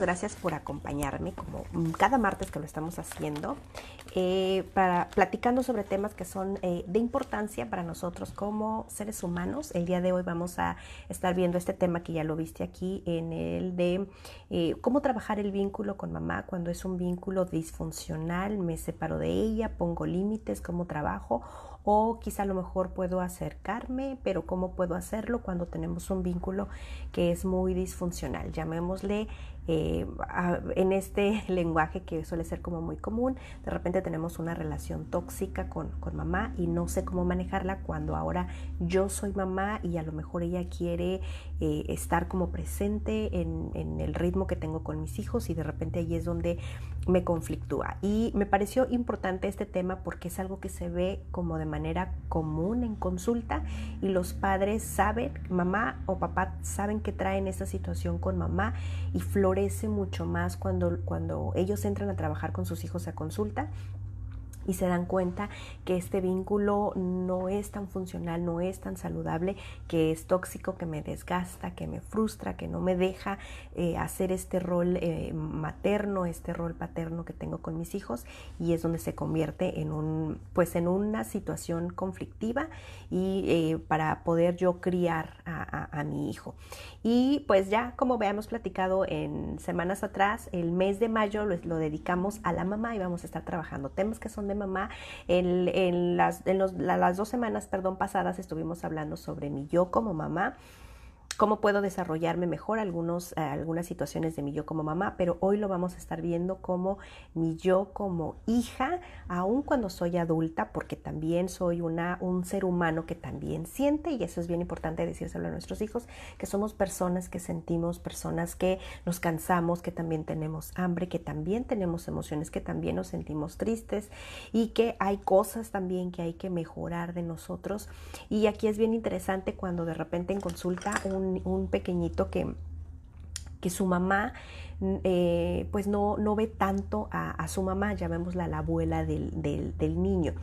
Gracias por acompañarme, como cada martes que lo estamos haciendo, platicando sobre temas que son de importancia para nosotros como seres humanos. El día de hoy vamos a estar viendo este tema que ya lo viste aquí, en el de cómo trabajar el vínculo con mamá cuando es un vínculo disfuncional, me separo de ella, pongo límites, cómo trabajo, o quizá a lo mejor puedo acercarme, pero cómo puedo hacerlo cuando tenemos un vínculo que es muy disfuncional, llamémosle en este lenguaje que suele ser como muy común. De repente tenemos una relación tóxica con mamá y no sé cómo manejarla cuando ahora yo soy mamá y a lo mejor ella quiere estar como presente en el ritmo que tengo con mis hijos, y de repente ahí es donde me conflictúa. Y me pareció importante este tema porque es algo que se ve como de manera común en consulta, y los padres saben, mamá o papá saben que traen esa situación con mamá, y florece mucho más cuando ellos entran a trabajar con sus hijos a consulta y se dan cuenta que este vínculo no es tan funcional, no es tan saludable, que es tóxico, que me desgasta, que me frustra, que no me deja hacer este rol materno, este rol paterno que tengo con mis hijos, y es donde se convierte en una situación conflictiva y para poder yo criar a mi hijo. Y pues ya como habíamos platicado en semanas atrás, el mes de mayo lo dedicamos a la mamá y vamos a estar trabajando temas que son de mamá. Las 2 semanas pasadas estuvimos hablando sobre mi yo como mamá, cómo puedo desarrollarme mejor algunas situaciones de mi yo como mamá, pero hoy lo vamos a estar viendo como mi yo como hija, aun cuando soy adulta, porque también soy un ser humano que también siente, y eso es bien importante decírselo a nuestros hijos, que somos personas que sentimos, personas que nos cansamos, que también tenemos hambre, que también tenemos emociones, que también nos sentimos tristes, y que hay cosas también que hay que mejorar de nosotros. Y aquí es bien interesante cuando de repente en consulta un pequeñito que su mamá pues no ve tanto a su mamá, llamémosla la abuela del niño.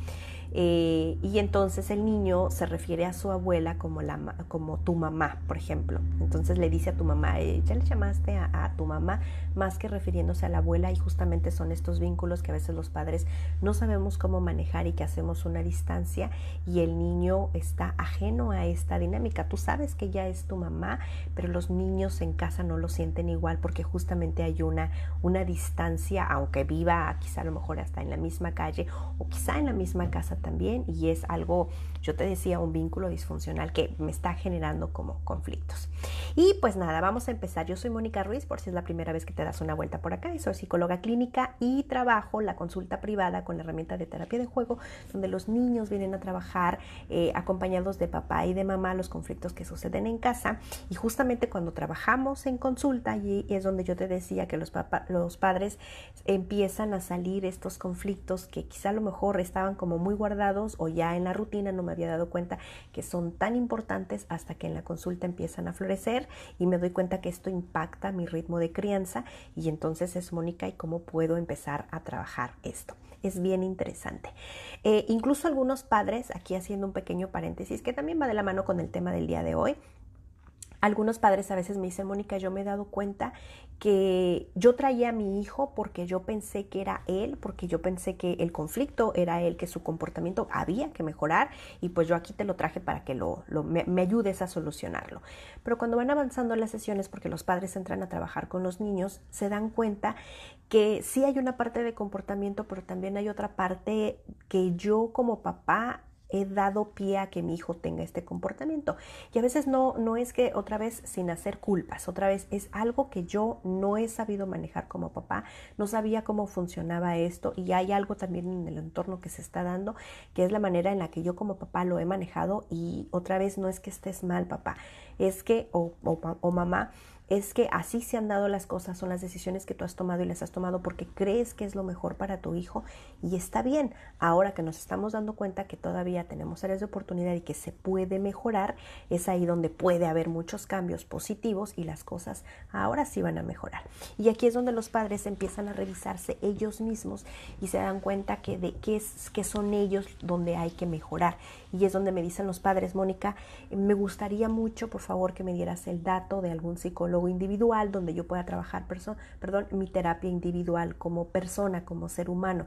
Y entonces el niño se refiere a su abuela como tu mamá, por ejemplo. Entonces le dice a tu mamá, ya le llamaste a tu mamá, más que refiriéndose a la abuela, y justamente son estos vínculos que a veces los padres no sabemos cómo manejar y que hacemos una distancia, y el niño está ajeno a esta dinámica. Tú sabes que ya es tu mamá, pero los niños en casa no lo sienten igual porque justamente hay una distancia, aunque viva quizá a lo mejor hasta en la misma calle o quizá en la misma casa también, y es algo, yo te decía, un vínculo disfuncional que me está generando como conflictos. Y pues nada, vamos a empezar. Yo soy Mónica Ruiz, por si es la primera vez que te das una vuelta por acá, y soy psicóloga clínica y trabajo la consulta privada con la herramienta de terapia de juego, donde los niños vienen a trabajar acompañados de papá y de mamá los conflictos que suceden en casa. Y justamente cuando trabajamos en consulta, y es donde yo te decía que los padres empiezan a salir estos conflictos que quizá a lo mejor estaban como muy guardados, o ya en la rutina no me había dado cuenta que son tan importantes, hasta que en la consulta empiezan a florecer y me doy cuenta que esto impacta mi ritmo de crianza, y entonces es Mónica, ¿y cómo puedo empezar a trabajar esto? Es bien interesante. Incluso algunos padres, aquí haciendo un pequeño paréntesis que también va de la mano con el tema del día de hoy, algunos padres a veces me dicen, Mónica, yo me he dado cuenta que yo traía a mi hijo porque yo pensé que era él, porque yo pensé que el conflicto era él, que su comportamiento había que mejorar, y pues yo aquí te lo traje para que me ayudes a solucionarlo. Pero cuando van avanzando las sesiones, porque los padres entran a trabajar con los niños, se dan cuenta que sí hay una parte de comportamiento, pero también hay otra parte que yo como papá he dado pie a que mi hijo tenga este comportamiento. Y a veces no es que, otra vez, sin hacer culpas, otra vez es algo que yo no he sabido manejar como papá, no sabía cómo funcionaba esto, y hay algo también en el entorno que se está dando, que es la manera en la que yo como papá lo he manejado. Y otra vez, no es que estés mal, papá, es que, o mamá, es que así se han dado las cosas, son las decisiones que tú has tomado y las has tomado porque crees que es lo mejor para tu hijo, y está bien. Ahora que nos estamos dando cuenta que todavía tenemos áreas de oportunidad y que se puede mejorar, es ahí donde puede haber muchos cambios positivos y las cosas ahora sí van a mejorar. Y aquí es donde los padres empiezan a revisarse ellos mismos y se dan cuenta que son ellos donde hay que mejorar. Y es donde me dicen los padres, Mónica, me gustaría mucho, por favor, que me dieras el dato de algún psicólogo psicólogo individual donde yo pueda trabajar mi terapia individual como persona, como ser humano.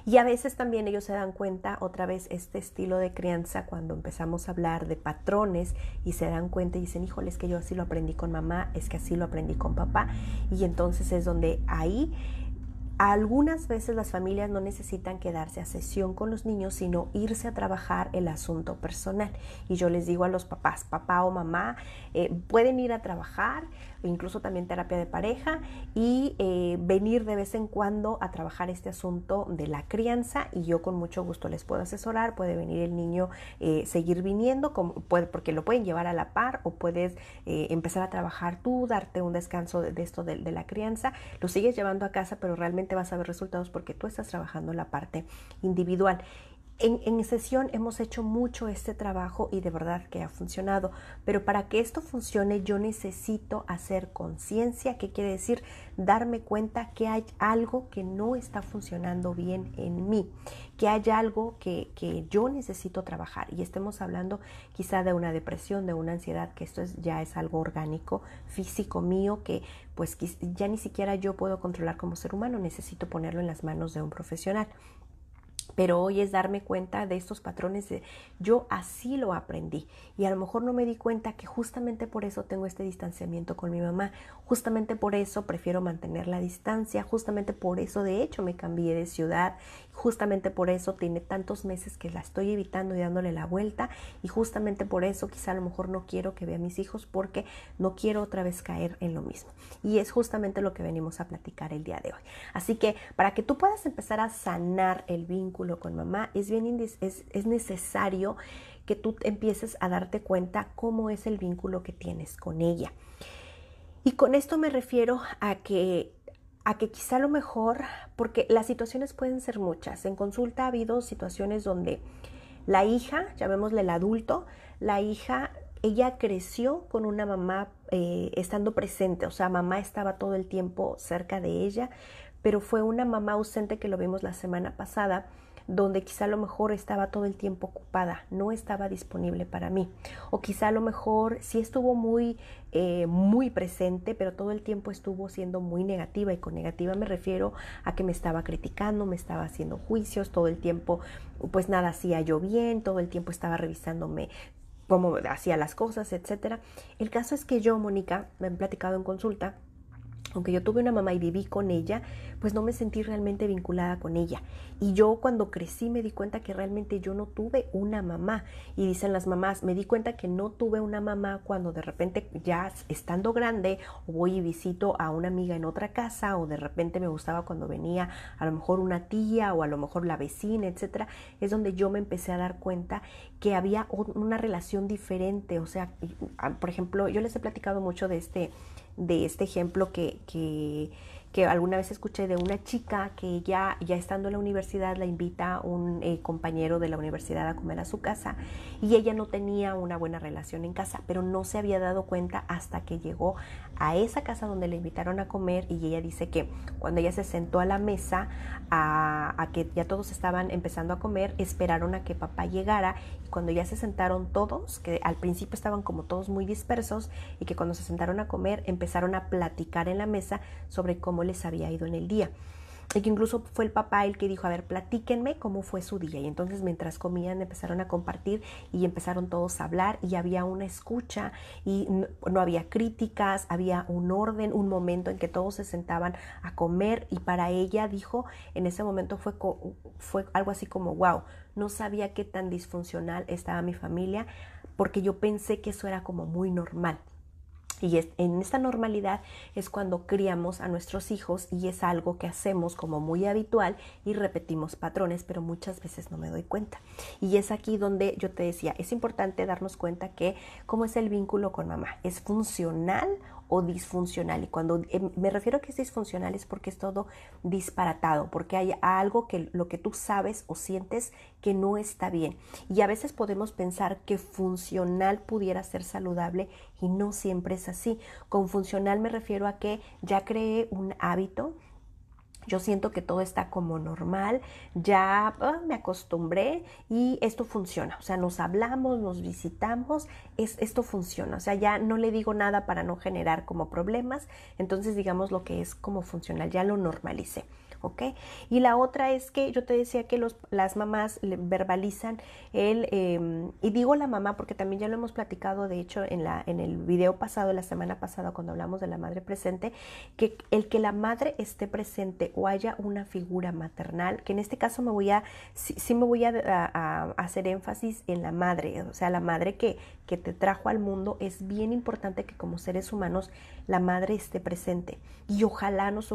Y a veces también ellos se dan cuenta, otra vez, este estilo de crianza, cuando empezamos a hablar de patrones y se dan cuenta y dicen, híjole, es que yo así lo aprendí con mamá, es que así lo aprendí con papá. Y entonces es donde ahí algunas veces las familias no necesitan quedarse a sesión con los niños, sino irse a trabajar el asunto personal. Y yo les digo a los papás, papá o mamá, pueden ir a trabajar, incluso también terapia de pareja, y venir de vez en cuando a trabajar este asunto de la crianza, y yo con mucho gusto les puedo asesorar. Puede venir el niño, seguir viniendo, porque lo pueden llevar a la par, o puedes empezar a trabajar tú, darte un descanso de esto de la crianza, lo sigues llevando a casa, pero realmente vas a ver resultados porque tú estás trabajando la parte individual. En sesión hemos hecho mucho este trabajo y de verdad que ha funcionado, pero para que esto funcione yo necesito hacer conciencia. ¿Qué quiere decir? Darme cuenta que hay algo que no está funcionando bien en mí, que hay algo que yo necesito trabajar, y estemos hablando quizá de una depresión, de una ansiedad, que esto ya es algo orgánico, físico mío, que pues ya ni siquiera yo puedo controlar como ser humano, necesito ponerlo en las manos de un profesional. Pero hoy es darme cuenta de estos patrones de yo así lo aprendí, y a lo mejor no me di cuenta que justamente por eso tengo este distanciamiento con mi mamá, justamente por eso prefiero mantener la distancia, justamente por eso de hecho me cambié de ciudad, justamente por eso tiene tantos meses que la estoy evitando y dándole la vuelta, y justamente por eso quizá a lo mejor no quiero que vea a mis hijos porque no quiero otra vez caer en lo mismo. Y es justamente lo que venimos a platicar el día de hoy. Así que para que tú puedas empezar a sanar el vínculo con mamá, es necesario que tú empieces a darte cuenta cómo es el vínculo que tienes con ella. Y con esto me refiero a que quizá a lo mejor, porque las situaciones pueden ser muchas. En consulta ha habido situaciones donde la hija, llamémosle el adulto, la hija, ella creció con una mamá estando presente, o sea, mamá estaba todo el tiempo cerca de ella, pero fue una mamá ausente, que lo vimos la semana pasada, donde quizá a lo mejor estaba todo el tiempo ocupada, no estaba disponible para mí. O quizá a lo mejor sí estuvo muy presente, pero todo el tiempo estuvo siendo muy negativa. Y con negativa me refiero a que me estaba criticando, me estaba haciendo juicios, todo el tiempo pues nada hacía yo bien, todo el tiempo estaba revisándome cómo hacía las cosas, etcétera. El caso es que yo, Mónica, me han platicado en consulta, aunque yo tuve una mamá y viví con ella, pues no me sentí realmente vinculada con ella. Y yo cuando crecí me di cuenta que realmente yo no tuve una mamá. Y dicen las mamás, me di cuenta que no tuve una mamá cuando de repente ya estando grande, o voy y visito a una amiga en otra casa, o de repente me gustaba cuando venía a lo mejor una tía o a lo mejor la vecina, etcétera. Es donde yo me empecé a dar cuenta que había una relación diferente. O sea, por ejemplo, yo les he platicado mucho de este ejemplo que alguna vez escuché de una chica que ella, ya estando en la universidad, la invita un compañero de la universidad a comer a su casa, y ella no tenía una buena relación en casa, pero no se había dado cuenta hasta que llegó a esa casa donde le invitaron a comer. Y ella dice que cuando ella se sentó a la mesa a que ya todos estaban empezando a comer, esperaron a que papá llegara, y cuando ya se sentaron todos, que al principio estaban como todos muy dispersos, y que cuando se sentaron a comer empezaron a platicar en la mesa sobre cómo les había ido en el día. Y que incluso fue el papá el que dijo, a ver, platíquenme cómo fue su día. Y entonces mientras comían empezaron a compartir y empezaron todos a hablar, y había una escucha y no había críticas, había un orden, un momento en que todos se sentaban a comer. Y para ella, dijo, en ese momento fue algo así como, wow, no sabía qué tan disfuncional estaba mi familia, porque yo pensé que eso era como muy normal. Y en esta normalidad es cuando criamos a nuestros hijos, y es algo que hacemos como muy habitual y repetimos patrones, pero muchas veces no me doy cuenta. Y es aquí donde yo te decía, es importante darnos cuenta que cómo es el vínculo con mamá. ¿Es funcional o disfuncional? Y cuando me refiero a que es disfuncional es porque es todo disparatado, porque hay algo que lo que tú sabes o sientes que no está bien. Y a veces podemos pensar que funcional pudiera ser saludable, y no siempre es así. Con funcional me refiero a que ya creé un hábito, Yo siento que todo está como normal, ya me acostumbré y esto funciona. O sea, nos hablamos, nos visitamos, esto funciona. O sea, ya no le digo nada para no generar como problemas. Entonces, digamos lo que es como funcional, ya lo normalicé. ¿Ok? Y la otra es que yo te decía que las mamás verbalizan y digo la mamá porque también ya lo hemos platicado, de hecho, en el video pasado, la semana pasada, cuando hablamos de la madre presente, que el que la madre esté presente o haya una figura maternal, que en este caso sí me voy a hacer énfasis en la madre, o sea, la madre que te trajo al mundo, es bien importante que como seres humanos la madre esté presente y ojalá nos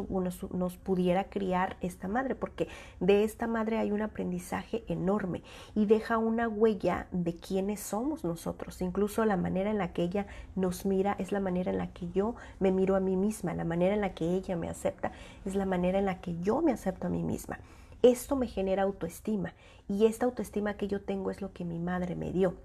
pudiera criar esta madre, porque de esta madre hay un aprendizaje enorme y deja una huella de quiénes somos nosotros. Incluso la manera en la que ella nos mira es la manera en la que yo me miro a mí misma, la manera en la que ella me acepta es la manera en la que yo me acepto a mí misma. Esto me genera autoestima y esta autoestima que yo tengo es lo que mi madre me dio.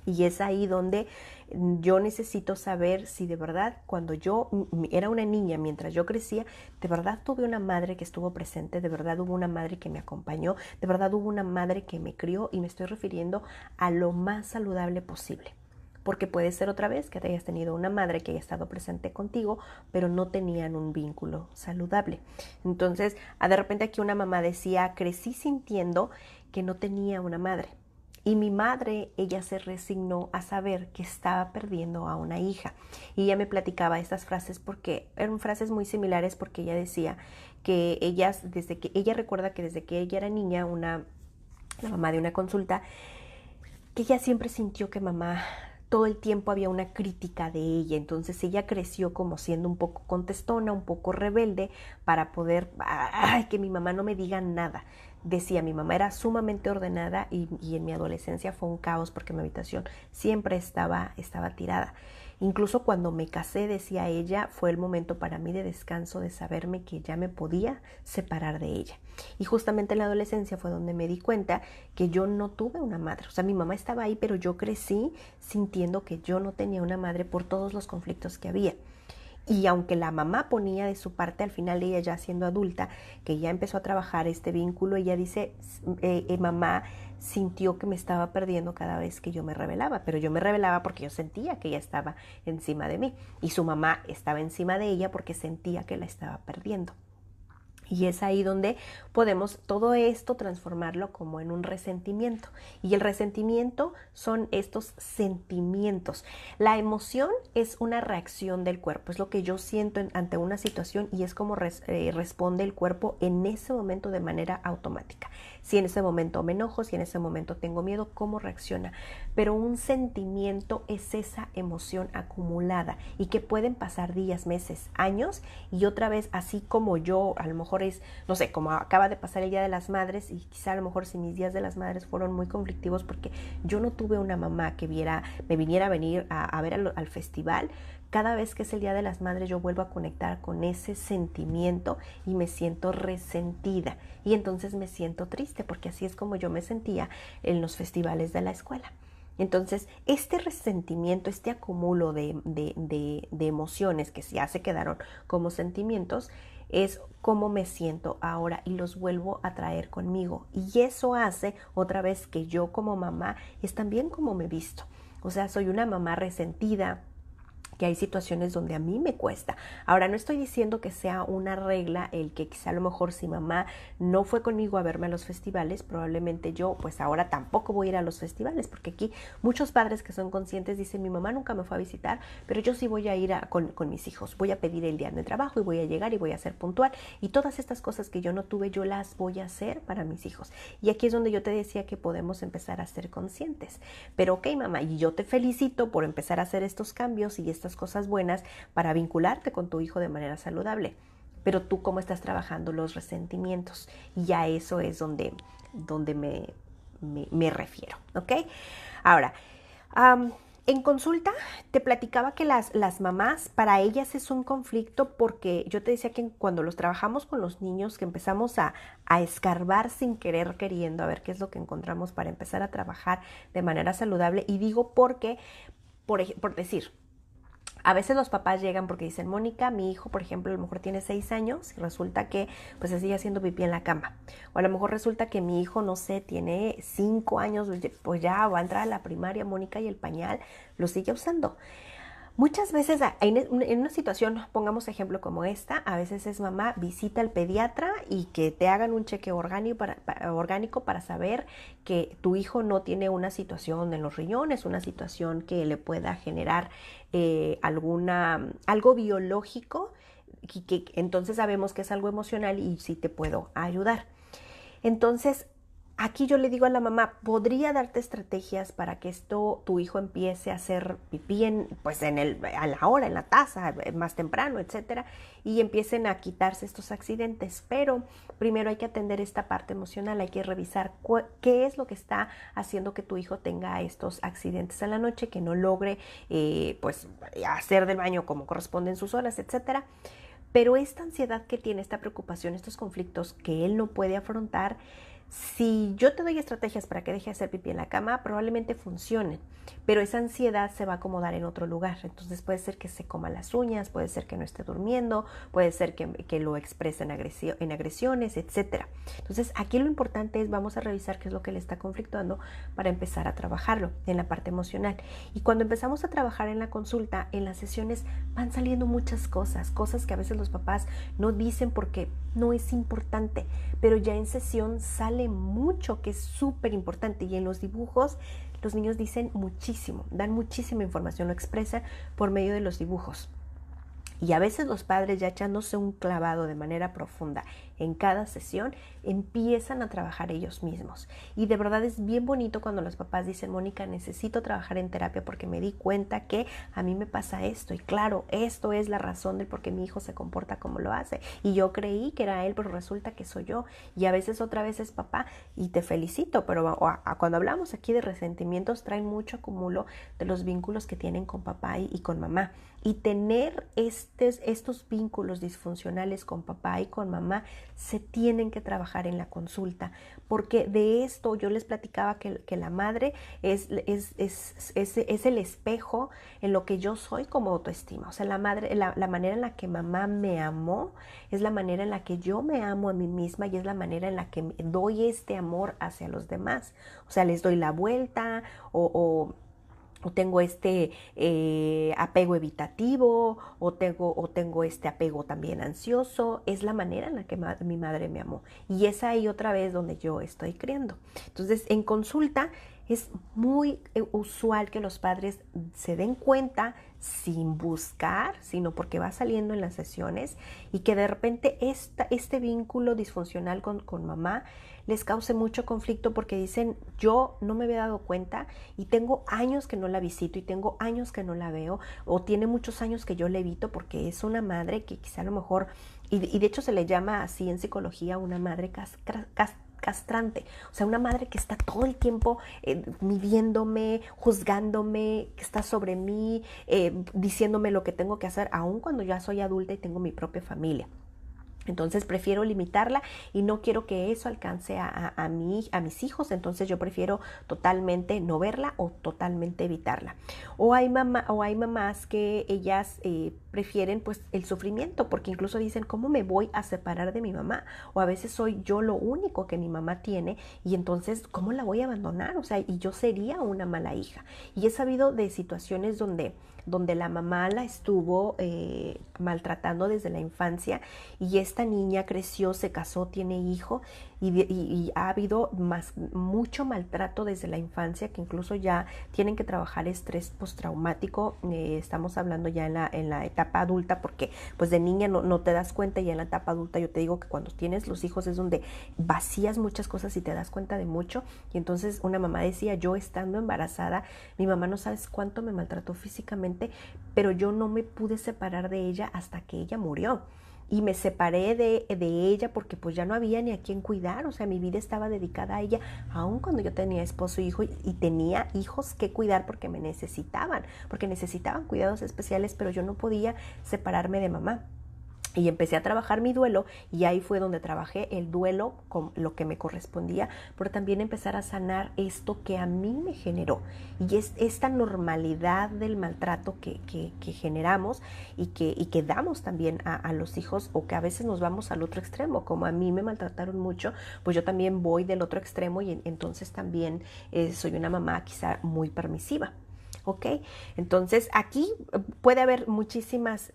Y es ahí donde yo necesito saber si de verdad, cuando yo era una niña, mientras yo crecía, de verdad tuve una madre que estuvo presente, de verdad hubo una madre que me acompañó, de verdad hubo una madre que me crió, y me estoy refiriendo a lo más saludable posible. Porque puede ser otra vez que te hayas tenido una madre que haya estado presente contigo, pero no tenían un vínculo saludable. Entonces, de repente aquí una mamá decía, crecí sintiendo que no tenía una madre. Y mi madre, ella se resignó a saber que estaba perdiendo a una hija. Y ella me platicaba estas frases porque eran frases muy similares, porque ella decía que ella recuerda que desde que ella era niña, la mamá de una consulta, que ella siempre sintió que mamá todo el tiempo había una crítica de ella. Entonces ella creció como siendo un poco contestona, un poco rebelde, para poder, que mi mamá no me diga nada. Decía, mi mamá era sumamente ordenada y en mi adolescencia fue un caos porque mi habitación siempre estaba tirada. Incluso cuando me casé, decía ella, fue el momento para mí de descanso, de saberme que ya me podía separar de ella. Y justamente en la adolescencia fue donde me di cuenta que yo no tuve una madre. O sea, mi mamá estaba ahí, pero yo crecí sintiendo que yo no tenía una madre por todos los conflictos que había. Y aunque la mamá ponía de su parte, al final ella, ya siendo adulta, que ya empezó a trabajar este vínculo, ella dice, mamá sintió que me estaba perdiendo cada vez que yo me rebelaba, pero yo me rebelaba porque yo sentía que ella estaba encima de mí, y su mamá estaba encima de ella porque sentía que la estaba perdiendo. Y es ahí donde podemos todo esto transformarlo como en un resentimiento. Y el resentimiento son estos sentimientos. La emoción es una reacción del cuerpo, es lo que yo siento ante una situación, y es como responde el cuerpo en ese momento de manera automática. Si en ese momento me enojo, si en ese momento tengo miedo, cómo reacciona. Pero un sentimiento es esa emoción acumulada y que pueden pasar días, meses, años, y otra vez, así como yo, a lo mejor es, no sé, como acaba de pasar el Día de las Madres, y quizá a lo mejor si mis días de las madres fueron muy conflictivos porque yo no tuve una mamá que me viniera a venir a ver al festival, cada vez que es el Día de las Madres yo vuelvo a conectar con ese sentimiento y me siento resentida, y entonces me siento triste porque así es como yo me sentía en los festivales de la escuela. Entonces, este resentimiento, este acúmulo de emociones que ya se quedaron como sentimientos, es cómo me siento ahora, y los vuelvo a traer conmigo. Y eso hace otra vez que yo como mamá es también como me visto. O sea, soy una mamá resentida, que hay situaciones donde a mí me cuesta. Ahora, no estoy diciendo que sea una regla el que quizá a lo mejor si mamá no fue conmigo a verme a los festivales, probablemente yo pues ahora tampoco voy a ir a los festivales, porque aquí muchos padres que son conscientes dicen, mi mamá nunca me fue a visitar, pero yo sí voy a ir con mis hijos, voy a pedir el día de trabajo y voy a llegar y voy a ser puntual, y todas estas cosas que yo no tuve, yo las voy a hacer para mis hijos. Y aquí es donde yo te decía que podemos empezar a ser conscientes. Pero ok, mamá, y yo te felicito por empezar a hacer estos cambios y estas cosas buenas para vincularte con tu hijo de manera saludable, pero tú cómo estás trabajando los resentimientos, y ya eso es donde me refiero, ¿ok? Ahora, en consulta te platicaba que las mamás, para ellas es un conflicto, porque yo te decía que cuando los trabajamos con los niños, que empezamos a escarbar sin querer queriendo, a ver qué es lo que encontramos para empezar a trabajar de manera saludable. Y digo porque, por decir, A veces los papás llegan porque dicen, Mónica, mi hijo, por ejemplo, a lo mejor tiene 6 años y resulta que pues se sigue haciendo pipí en la cama. O a lo mejor resulta que mi hijo, no sé, tiene 5 años, pues ya va a entrar a la primaria, Mónica, y el pañal lo sigue usando. Muchas veces en una situación, pongamos ejemplo como esta, a veces es mamá, visita al pediatra y que te hagan un chequeo orgánico para saber que tu hijo no tiene una situación en los riñones, una situación que le pueda generar algo biológico, que entonces sabemos que es algo emocional y sí te puedo ayudar. Entonces, aquí yo le digo a la mamá, podría darte estrategias para que tu hijo empiece a hacer pipí a la hora, en la taza, más temprano, etcétera, y empiecen a quitarse estos accidentes. Pero primero hay que atender esta parte emocional, hay que revisar qué es lo que está haciendo que tu hijo tenga estos accidentes en la noche, que no logre hacer del baño como corresponde en sus horas, etcétera. Pero esta ansiedad que tiene, esta preocupación, estos conflictos que él no puede afrontar, si yo te doy estrategias para que deje de hacer pipí en la cama, probablemente funcionen, pero esa ansiedad se va a acomodar en otro lugar. Entonces puede ser que se coma las uñas, puede ser que no esté durmiendo, puede ser que lo exprese en agresiones, etc. Entonces aquí lo importante es, vamos a revisar qué es lo que le está conflictuando para empezar a trabajarlo en la parte emocional. Y cuando empezamos a trabajar en la consulta, en las sesiones, van saliendo muchas cosas que a veces los papás no dicen porque no es importante, pero ya en sesión sale mucho que es súper importante, y en los dibujos los niños dicen muchísimo, dan muchísima información, lo expresan por medio de los dibujos. Y a veces los padres, ya echándose un clavado de manera profunda en cada sesión, empiezan a trabajar ellos mismos. Y de verdad es bien bonito cuando los papás dicen, Mónica, necesito trabajar en terapia porque me di cuenta que a mí me pasa esto. Y claro, esto es la razón del por qué mi hijo se comporta como lo hace. Y yo creí que era él, pero resulta que soy yo. Y a veces otra vez es papá, y te felicito, pero cuando hablamos aquí de resentimientos, traen mucho acumulo de los vínculos que tienen con papá y con mamá. Y tener estos vínculos disfuncionales con papá y con mamá se tienen que trabajar en la consulta, porque de esto yo les platicaba que la madre es el espejo en lo que yo soy como autoestima. O sea, la manera en la que mamá me amó es la manera en la que yo me amo a mí misma, y es la manera en la que doy este amor hacia los demás. O sea, les doy la vuelta o tengo este apego evitativo, o tengo este apego también ansioso. Es la manera en la que mi madre me amó, y es ahí otra vez donde yo estoy criando. Entonces, en consulta es muy usual que los padres se den cuenta, sin buscar, sino porque va saliendo en las sesiones, y que de repente este vínculo disfuncional con mamá les cause mucho conflicto, porque dicen, yo no me había dado cuenta y tengo años que no la visito y tengo años que no la veo, o tiene muchos años que yo la evito, porque es una madre que quizá a lo mejor, y de hecho se le llama así en psicología, una madre castrante. O sea, una madre que está todo el tiempo midiéndome, juzgándome, que está sobre mí, diciéndome lo que tengo que hacer, aun cuando ya soy adulta y tengo mi propia familia. Entonces prefiero limitarla y no quiero que eso alcance a mis hijos. Entonces yo prefiero totalmente no verla o totalmente evitarla. O hay mamás que ellas prefieren pues el sufrimiento, porque incluso dicen, ¿cómo me voy a separar de mi mamá? O a veces soy yo lo único que mi mamá tiene, y entonces ¿cómo la voy a abandonar? O sea, y yo sería una mala hija. Y he sabido de situaciones donde la mamá la estuvo maltratando desde la infancia, y esta niña creció, se casó, tiene hijo, y ha habido mucho maltrato desde la infancia, que incluso ya tienen que trabajar estrés postraumático. Estamos hablando ya en la etapa adulta, porque pues de niña no te das cuenta, y en la etapa adulta yo te digo que cuando tienes los hijos es donde vacías muchas cosas y te das cuenta de mucho. Y entonces una mamá decía, yo estando embarazada, mi mamá no sabes cuánto me maltrató físicamente, pero yo no me pude separar de ella hasta que ella murió. Y me separé de ella porque pues ya no había ni a quién cuidar. O sea, mi vida estaba dedicada a ella, aun cuando yo tenía esposo e hijo, y tenía hijos que cuidar porque necesitaban cuidados especiales, pero yo no podía separarme de mamá. Y empecé a trabajar mi duelo y ahí fue donde trabajé el duelo con lo que me correspondía, pero también empezar a sanar esto que a mí me generó. Y es esta normalidad del maltrato que generamos y que damos también a los hijos, o que a veces nos vamos al otro extremo. Como a mí me maltrataron mucho, pues yo también voy del otro extremo y entonces también soy una mamá quizá muy permisiva. ¿Ok? Entonces aquí puede haber muchísimas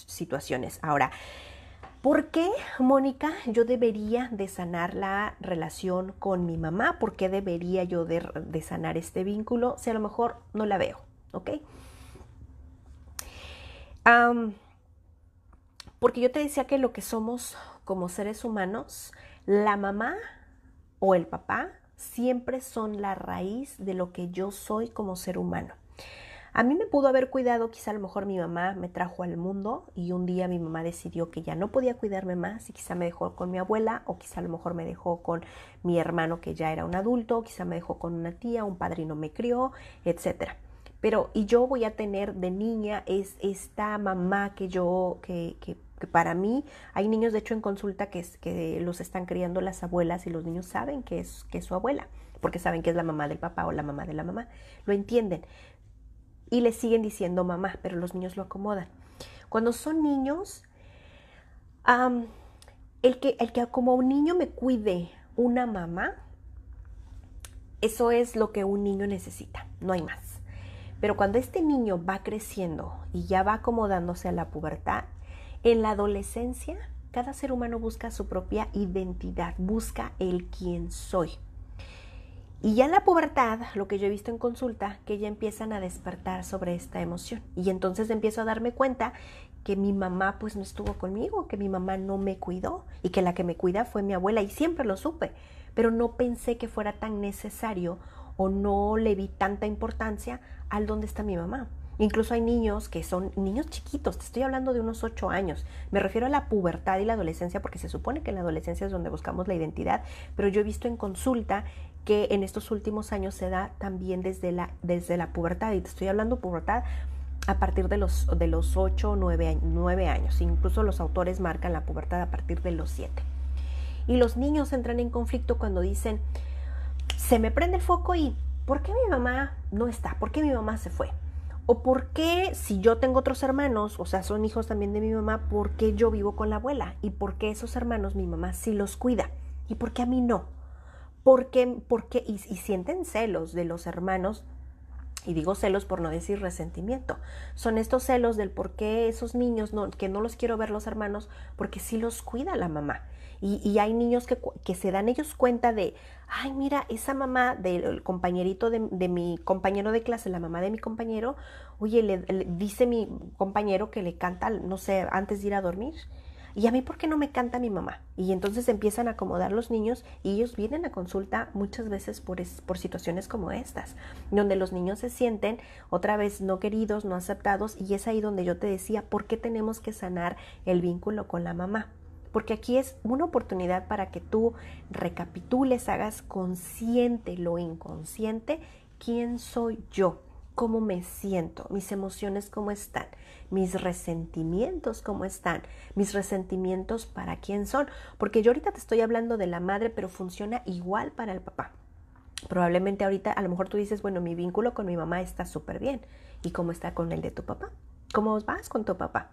situaciones. Ahora, ¿por qué, Mónica, yo debería de sanar la relación con mi mamá? ¿Por qué debería yo de sanar este vínculo si a lo mejor no la veo? ¿Ok? Porque yo te decía que lo que somos como seres humanos, la mamá o el papá siempre son la raíz de lo que yo soy como ser humano. A mí me pudo haber cuidado, quizá a lo mejor mi mamá me trajo al mundo y un día mi mamá decidió que ya no podía cuidarme más y quizá me dejó con mi abuela, o quizá a lo mejor me dejó con mi hermano que ya era un adulto, quizá me dejó con una tía, un padrino me crió, etcétera. Pero y yo voy a tener de niña esta mamá que para mí, hay niños de hecho en consulta que los están criando las abuelas y los niños saben que es su abuela, porque saben que es la mamá del papá o la mamá de la mamá, lo entienden y le siguen diciendo mamá, pero los niños lo acomodan. Cuando son niños, el que como un niño me cuide una mamá, eso es lo que un niño necesita, no hay más. Pero cuando este niño va creciendo y ya va acomodándose a la pubertad, en la adolescencia, cada ser humano busca su propia identidad, busca el quién soy. Y ya en la pubertad, lo que yo he visto en consulta, que ya empiezan a despertar sobre esta emoción. Y entonces empiezo a darme cuenta que mi mamá pues no estuvo conmigo, que mi mamá no me cuidó y que la que me cuida fue mi abuela, y siempre lo supe, pero no pensé que fuera tan necesario o no le vi tanta importancia al dónde está mi mamá. Incluso hay niños que son niños chiquitos, te estoy hablando de unos 8 años. Me refiero a la pubertad y la adolescencia porque se supone que en la adolescencia es donde buscamos la identidad, pero yo he visto en consulta que en estos últimos años se da también desde la pubertad, y te estoy hablando pubertad a partir de los 8 o 9 años. Incluso los autores marcan la pubertad a partir de los 7. Y los niños entran en conflicto cuando dicen, se me prende el foco y ¿por qué mi mamá no está? ¿Por qué mi mamá se fue? ¿O por qué, si yo tengo otros hermanos, o sea, son hijos también de mi mamá, por qué yo vivo con la abuela? ¿Y por qué esos hermanos mi mamá sí los cuida? ¿Y por qué a mí no? ¿Por qué? Y sienten celos de los hermanos, y digo celos por no decir resentimiento. Son estos celos del por qué esos niños, que no los quiero ver los hermanos, porque sí los cuida la mamá. Y hay niños que se dan ellos cuenta de, ay, mira, esa mamá del compañerito de mi compañero de clase, la mamá de mi compañero, oye, le dice mi compañero que le canta, no sé, antes de ir a dormir. ¿Y a mí por qué no me canta mi mamá? Y entonces empiezan a acomodar los niños y ellos vienen a consulta muchas veces por situaciones como estas, donde los niños se sienten otra vez no queridos, no aceptados, y es ahí donde yo te decía, ¿por qué tenemos que sanar el vínculo con la mamá? Porque aquí es una oportunidad para que tú recapitules, hagas consciente lo inconsciente, quién soy yo, cómo me siento, mis emociones cómo están, mis resentimientos cómo están, mis resentimientos para quién son. Porque yo ahorita te estoy hablando de la madre, pero funciona igual para el papá. Probablemente ahorita a lo mejor tú dices, bueno, mi vínculo con mi mamá está súper bien. ¿Y cómo está con el de tu papá? ¿Cómo vas con tu papá?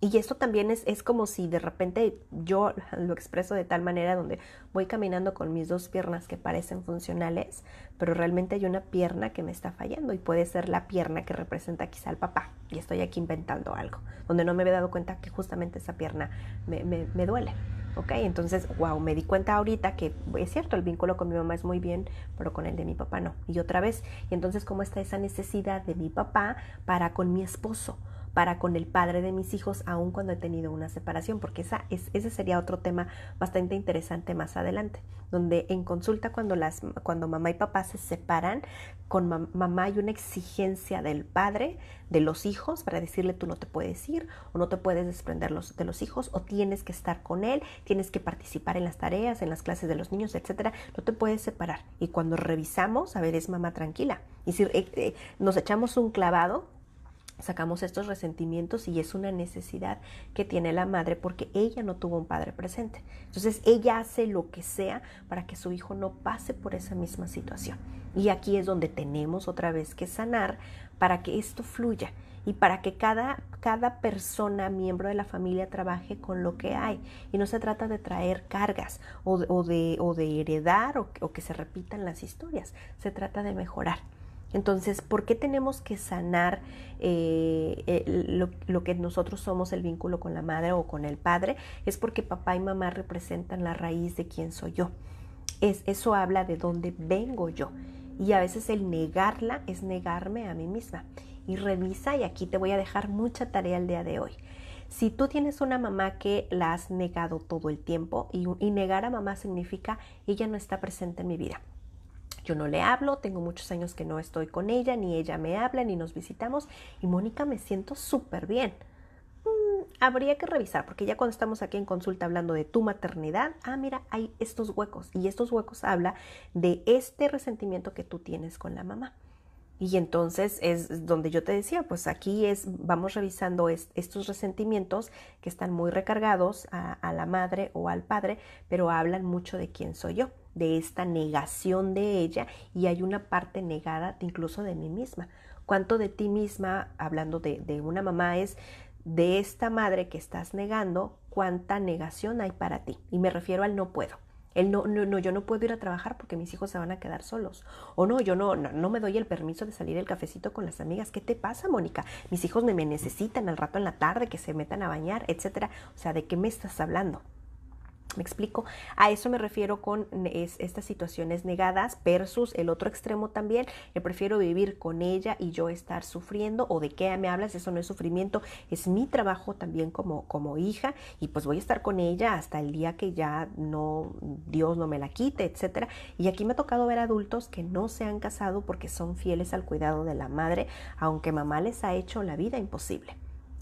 Y esto también es como si de repente yo lo expreso de tal manera donde voy caminando con mis dos piernas que parecen funcionales, pero realmente hay una pierna que me está fallando, y puede ser la pierna que representa quizá al papá. Y estoy aquí inventando algo, donde no me había dado cuenta que justamente esa pierna me duele. ¿Ok? Entonces, wow, me di cuenta ahorita que es cierto, el vínculo con mi mamá es muy bien, pero con el de mi papá no. Y otra vez, y entonces, ¿cómo está esa necesidad de mi papá para con mi esposo? Para con el padre de mis hijos, aun cuando he tenido una separación, porque ese sería otro tema bastante interesante más adelante, donde en consulta cuando mamá y papá se separan, con mamá hay una exigencia del padre, de los hijos, para decirle tú no te puedes ir, o no te puedes desprender de los hijos, o tienes que estar con él, tienes que participar en las tareas, en las clases de los niños, etcétera, no te puedes separar. Y cuando revisamos, a ver, es mamá tranquila, y si nos echamos un clavado, sacamos estos resentimientos y es una necesidad que tiene la madre porque ella no tuvo un padre presente. Entonces ella hace lo que sea para que su hijo no pase por esa misma situación. Y aquí es donde tenemos otra vez que sanar para que esto fluya y para que cada persona, miembro de la familia, trabaje con lo que hay. Y no se trata de traer cargas o de heredar o que se repitan las historias. Se trata de mejorar. Entonces, ¿por qué tenemos que sanar lo que nosotros somos, el vínculo con la madre o con el padre? Es porque papá y mamá representan la raíz de quién soy yo. Eso habla de dónde vengo yo. Y a veces el negarla es negarme a mí misma. Y revisa, y aquí te voy a dejar mucha tarea el día de hoy. Si tú tienes una mamá que la has negado todo el tiempo, y negar a mamá significa ella no está presente en mi vida. Yo no le hablo, tengo muchos años que no estoy con ella, ni ella me habla, ni nos visitamos. Y Mónica, me siento súper bien. Habría que revisar, porque ya cuando estamos aquí en consulta hablando de tu maternidad, mira, hay estos huecos. Y estos huecos habla de este resentimiento que tú tienes con la mamá. Y entonces es donde yo te decía, pues aquí vamos revisando estos resentimientos que están muy recargados a la madre o al padre, pero hablan mucho de quién soy yo, de esta negación de ella, y hay una parte negada incluso de mí misma. ¿Cuánto de ti misma, hablando de una mamá, es de esta madre que estás negando? ¿Cuánta negación hay para ti? Y me refiero al no puedo. Yo no puedo ir a trabajar porque mis hijos se van a quedar solos. O no, yo no me doy el permiso de salir el cafecito con las amigas. ¿Qué te pasa, Mónica? Mis hijos me necesitan al rato en la tarde, que se metan a bañar, etcétera. O sea, ¿de qué me estás hablando? ¿Me explico? A eso me refiero con estas situaciones negadas versus el otro extremo también. Yo prefiero vivir con ella y yo estar sufriendo. ¿O de qué me hablas? Eso no es sufrimiento, es mi trabajo también como hija, y pues voy a estar con ella hasta el día que ya Dios no me la quite, etcétera. Y aquí me ha tocado ver adultos que no se han casado porque son fieles al cuidado de la madre, aunque mamá les ha hecho la vida imposible.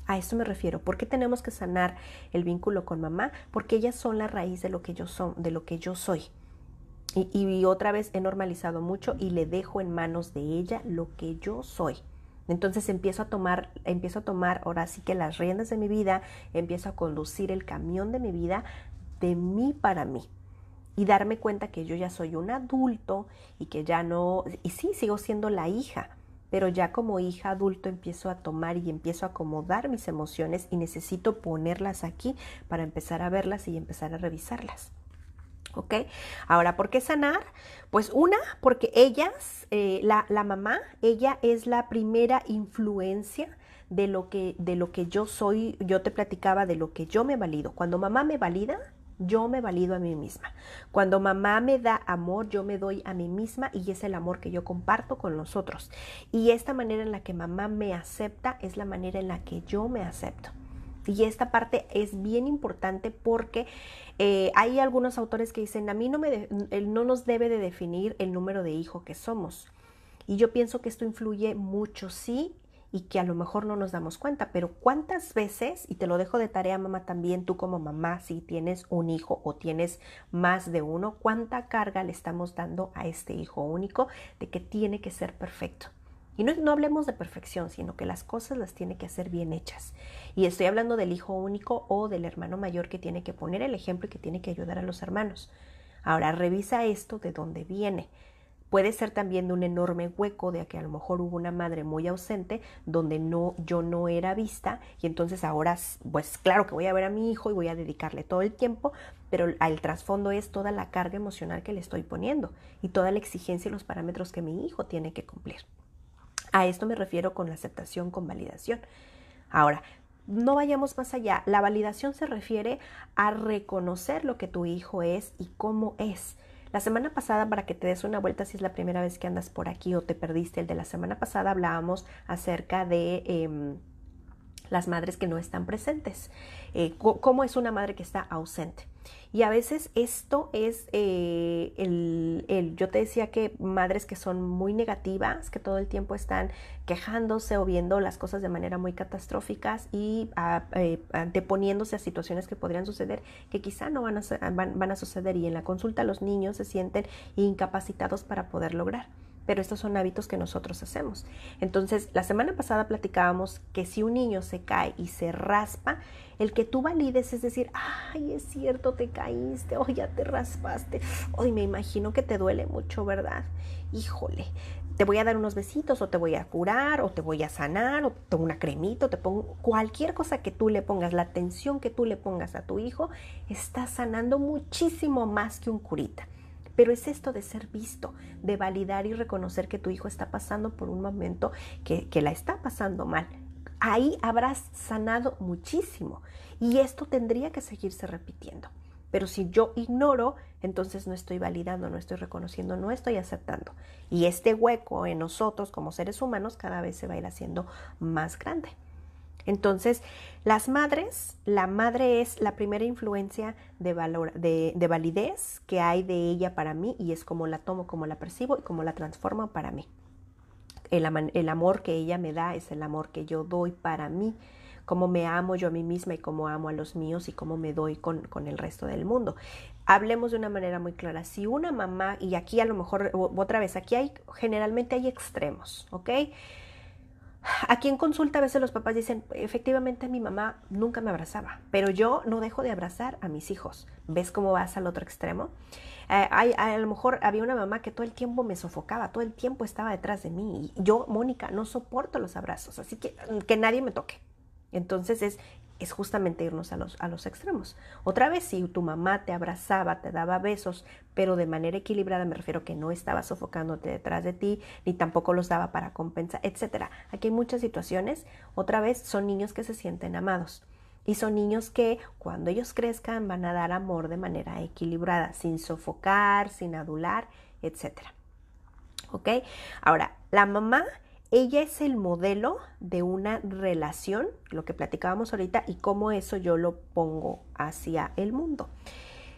A eso me refiero. ¿Por qué tenemos que sanar el vínculo con mamá? Porque ellas son la raíz de lo que yo soy. Y otra vez he normalizado mucho y le dejo en manos de ella lo que yo soy. Entonces empiezo a tomar ahora sí que las riendas de mi vida, empiezo a conducir el camión de mi vida de mí para mí. Y darme cuenta que yo ya soy un adulto y que ya no, y sí, sigo siendo la hija, pero ya como hija adulto empiezo a tomar y empiezo a acomodar mis emociones y necesito ponerlas aquí para empezar a verlas y empezar a revisarlas. ¿Ok? Ahora, ¿por qué sanar? Pues porque la mamá, ella es la primera influencia de lo que yo soy. Yo te platicaba de lo que yo me valido. Cuando mamá me valida, yo me valido a mí misma. Cuando mamá me da amor, yo me doy a mí misma, y es el amor que yo comparto con los otros. Y esta manera en la que mamá me acepta es la manera en la que yo me acepto. Y esta parte es bien importante porque hay algunos autores que dicen, a mí no nos debe de definir el número de hijo que somos. Y yo pienso que esto influye mucho, sí, y que a lo mejor no nos damos cuenta, pero ¿cuántas veces, y te lo dejo de tarea, mamá, también tú como mamá, si tienes un hijo o tienes más de uno, cuánta carga le estamos dando a este hijo único de que tiene que ser perfecto? Y no hablemos de perfección, sino que las cosas las tiene que hacer bien hechas. Y estoy hablando del hijo único o del hermano mayor que tiene que poner el ejemplo y que tiene que ayudar a los hermanos. Ahora, revisa esto de dónde viene. Puede ser también de un enorme hueco de que a lo mejor hubo una madre muy ausente donde yo no era vista, y entonces ahora pues claro que voy a ver a mi hijo y voy a dedicarle todo el tiempo, pero el trasfondo es toda la carga emocional que le estoy poniendo y toda la exigencia y los parámetros que mi hijo tiene que cumplir. A esto me refiero con la aceptación, con validación. Ahora, no vayamos más allá. La validación se refiere a reconocer lo que tu hijo es y cómo es. La semana pasada, para que te des una vuelta si es la primera vez que andas por aquí o te perdiste el de la semana pasada, hablábamos acerca de las madres que no están presentes. ¿Cómo es una madre que está ausente? Y a veces esto es, yo te decía que madres que son muy negativas, que todo el tiempo están quejándose o viendo las cosas de manera muy catastróficas y anteponiéndose a situaciones que podrían suceder, que quizá no van a suceder, y en la consulta los niños se sienten incapacitados para poder lograr. pero estos son hábitos que nosotros hacemos. Entonces, la semana pasada platicábamos que si un niño se cae y se raspa, el que tú valides es decir, ay, es cierto, te caíste, oh, ya te raspaste, hoy me imagino que te duele mucho, ¿verdad? Híjole, te voy a dar unos besitos o te voy a curar o te voy a sanar o te pongo una cremita o te pongo cualquier cosa que tú le pongas, la atención que tú le pongas a tu hijo, está sanando muchísimo más que un curita. Pero es esto de ser visto, de validar y reconocer que tu hijo está pasando por un momento que la está pasando mal. Ahí habrás sanado muchísimo y esto tendría que seguirse repitiendo. Pero si yo ignoro, entonces no estoy validando, no estoy reconociendo, no estoy aceptando. Y este hueco en nosotros como seres humanos cada vez se va a ir haciendo más grande. Entonces, las madres, la madre es la primera influencia de validez que hay de ella para mí y es como la tomo, como la percibo y como la transformo para mí. El amor que ella me da es el amor que yo doy para mí, cómo me amo yo a mí misma y cómo amo a los míos y cómo me doy con el resto del mundo. Hablemos de una manera muy clara. Si una mamá, y aquí a lo mejor, otra vez, aquí generalmente hay extremos, ¿ok? Aquí en consulta a veces los papás dicen, efectivamente mi mamá nunca me abrazaba, pero yo no dejo de abrazar a mis hijos. ¿Ves cómo vas al otro extremo? A lo mejor había una mamá que todo el tiempo me sofocaba, todo el tiempo estaba detrás de mí. Y yo, Mónica, no soporto los abrazos, así que nadie me toque. Entonces es justamente irnos a los extremos. Otra vez, si tu mamá te abrazaba, te daba besos, pero de manera equilibrada, me refiero que no estaba sofocándote detrás de ti, ni tampoco los daba para compensar, etc. Aquí hay muchas situaciones. Otra vez, son niños que se sienten amados. Y son niños que cuando ellos crezcan van a dar amor de manera equilibrada, sin sofocar, sin adular, etc. ¿Ok? Ahora, la mamá, ella es el modelo de una relación, lo que platicábamos ahorita, y cómo eso yo lo pongo hacia el mundo.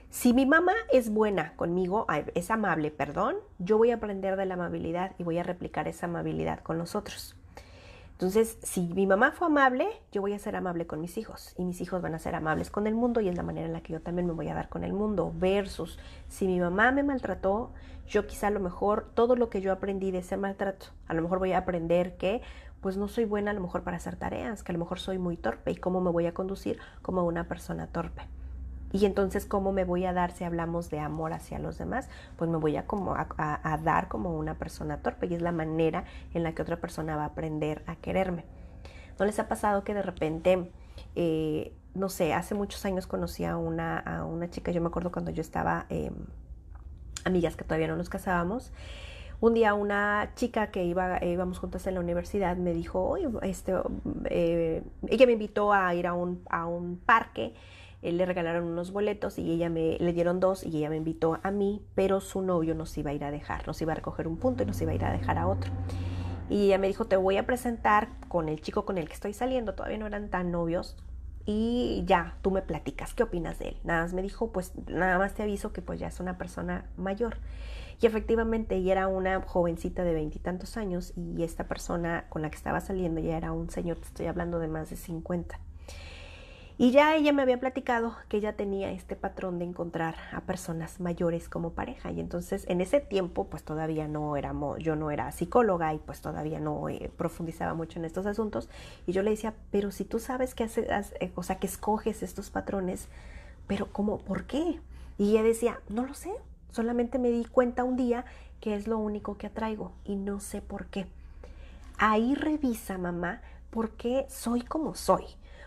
Si mi mamá es buena conmigo, es amable, perdón, yo voy a aprender de la amabilidad y voy a replicar esa amabilidad con los otros. Entonces, si mi mamá fue amable, yo voy a ser amable con mis hijos y mis hijos van a ser amables con el mundo y es la manera en la que yo también me voy a dar con el mundo. Versus, si mi mamá me maltrató, yo quizá a lo mejor todo lo que yo aprendí de ese maltrato, a lo mejor voy a aprender que pues no soy buena a lo mejor para hacer tareas, que a lo mejor soy muy torpe y cómo me voy a conducir como una persona torpe. Y entonces, ¿cómo me voy a dar si hablamos de amor hacia los demás? Pues me voy a dar como una persona torpe y es la manera en la que otra persona va a aprender a quererme. ¿No les ha pasado que de repente, no sé, hace muchos años conocí a una chica, yo me acuerdo cuando yo estaba, amigas que todavía no nos casábamos, un día una chica que íbamos juntas en la universidad me dijo, oye, ella me invitó a ir a un parque, le regalaron unos boletos y le dieron 2 y ella me invitó a mí, pero su novio nos iba a ir a dejar, nos iba a recoger un punto y nos iba a ir a dejar a otro. Y ella me dijo, te voy a presentar con el chico con el que estoy saliendo, todavía no eran tan novios, y ya, tú me platicas, ¿qué opinas de él? Nada más me dijo, pues nada más te aviso que pues ya es una persona mayor. Y efectivamente ella era una jovencita de 20 y tantos años y esta persona con la que estaba saliendo ya era un señor, te estoy hablando de más de 50. Y ya ella me había platicado que ella tenía este patrón de encontrar a personas mayores como pareja. Y entonces en ese tiempo pues todavía yo no era psicóloga y pues todavía no profundizaba mucho en estos asuntos. Y yo le decía, pero si tú sabes que que escoges estos patrones, pero ¿cómo? ¿Por qué? Y ella decía, no lo sé, solamente me di cuenta un día que es lo único que atraigo y no sé por qué. Ahí revisa, mamá, por qué soy como soy.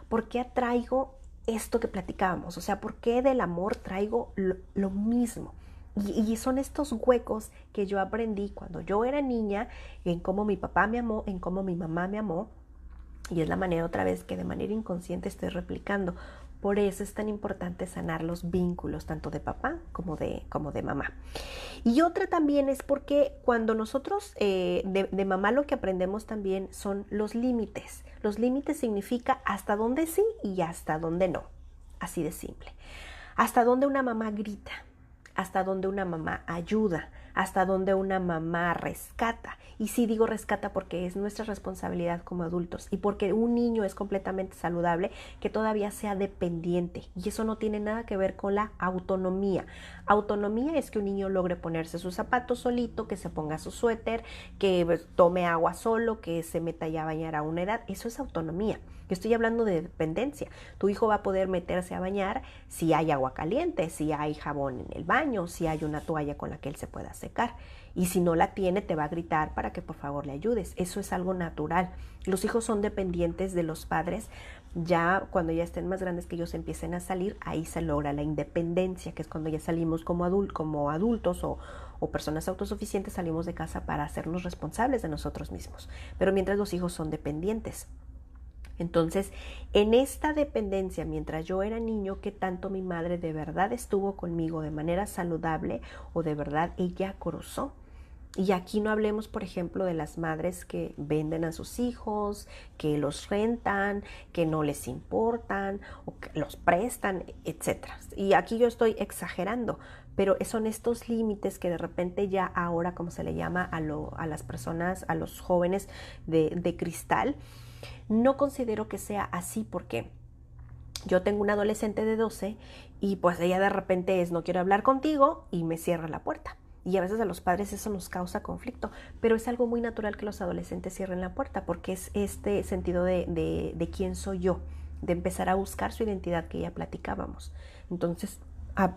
¿Por qué atraigo esto que platicábamos? O sea, ¿por qué del amor traigo lo mismo? Y son estos huecos que yo aprendí cuando yo era niña, en cómo mi papá me amó, en cómo mi mamá me amó. Y es la manera otra vez que de manera inconsciente estoy replicando. Por eso es tan importante sanar los vínculos, tanto de papá como de mamá. Y otra también es porque cuando nosotros de mamá lo que aprendemos también son los límites. Los límites significa hasta dónde sí y hasta dónde no. Así de simple. Hasta dónde una mamá grita, hasta dónde una mamá ayuda, hasta dónde una mamá rescata. Y sí digo rescata porque es nuestra responsabilidad como adultos y porque un niño es completamente saludable que todavía sea dependiente, y eso no tiene nada que ver con la autonomía. Autonomía es que un niño logre ponerse sus zapatos solito, que se ponga su suéter, que tome agua solo, que se meta ya a bañar a una edad. Eso es autonomía. Yo estoy hablando de dependencia. Tu hijo va a poder meterse a bañar si hay agua caliente, si hay jabón en el baño, si hay una toalla con la que él se pueda secar. Y si no la tiene, te va a gritar para que por favor le ayudes. Eso es algo natural. Los hijos son dependientes de los padres. Ya cuando ya estén más grandes, que ellos empiecen a salir, ahí se logra la independencia, que es cuando ya salimos como adultos o personas autosuficientes, salimos de casa para hacernos responsables de nosotros mismos. Pero mientras los hijos son dependientes. Entonces, en esta dependencia, mientras yo era niño, ¿qué tanto mi madre de verdad estuvo conmigo de manera saludable o de verdad ella cruzó? Y aquí no hablemos, por ejemplo, de las madres que venden a sus hijos, que los rentan, que no les importan o que los prestan, etcétera. Y aquí yo estoy exagerando, pero son estos límites que de repente ya ahora, como se le llama a las personas, a los jóvenes de cristal. No considero que sea así porque yo tengo una adolescente de 12 y pues ella de repente no quiero hablar contigo y me cierra la puerta. Y a veces a los padres eso nos causa conflicto, pero es algo muy natural que los adolescentes cierren la puerta porque es este sentido de quién soy yo, de empezar a buscar su identidad que ya platicábamos. Entonces,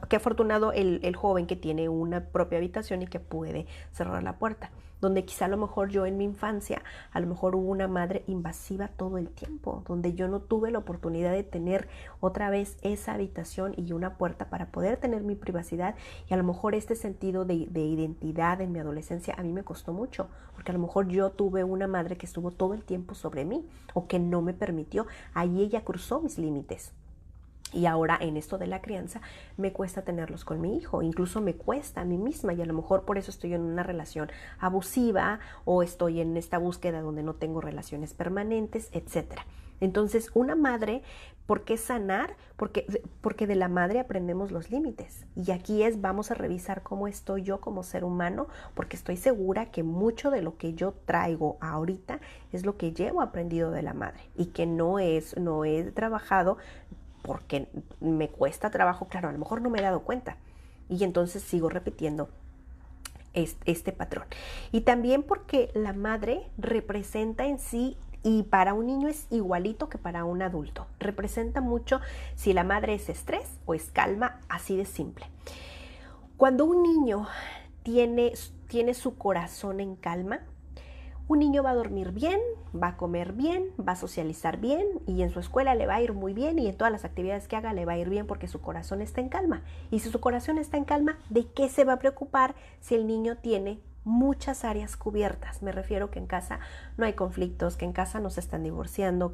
qué afortunado el joven que tiene una propia habitación y que puede cerrar la puerta. Donde quizá a lo mejor yo en mi infancia, a lo mejor hubo una madre invasiva todo el tiempo, donde yo no tuve la oportunidad de tener otra vez esa habitación y una puerta para poder tener mi privacidad, y a lo mejor este sentido de identidad en mi adolescencia a mí me costó mucho, porque a lo mejor yo tuve una madre que estuvo todo el tiempo sobre mí o que no me permitió, ahí ella cruzó mis límites. Y ahora en esto de la crianza me cuesta tenerlos con mi hijo, incluso me cuesta a mí misma, y a lo mejor por eso estoy en una relación abusiva o estoy en esta búsqueda donde no tengo relaciones permanentes, etc. Entonces, una madre, ¿por qué sanar? Porque de la madre aprendemos los límites. Y aquí vamos a revisar cómo estoy yo como ser humano, porque estoy segura que mucho de lo que yo traigo ahorita es lo que llevo aprendido de la madre y que no he trabajado porque me cuesta trabajo, claro, a lo mejor no me he dado cuenta. Y entonces sigo repitiendo este patrón. Y también porque la madre representa en sí, y para un niño es igualito que para un adulto. Representa mucho si la madre es estrés o es calma, así de simple. Cuando un niño tiene su corazón en calma, un niño va a dormir bien, va a comer bien, va a socializar bien, y en su escuela le va a ir muy bien, y en todas las actividades que haga le va a ir bien porque su corazón está en calma. Y si su corazón está en calma, ¿de qué se va a preocupar si el niño tiene muchas áreas cubiertas? Me refiero que en casa no hay conflictos, que en casa no se están divorciando,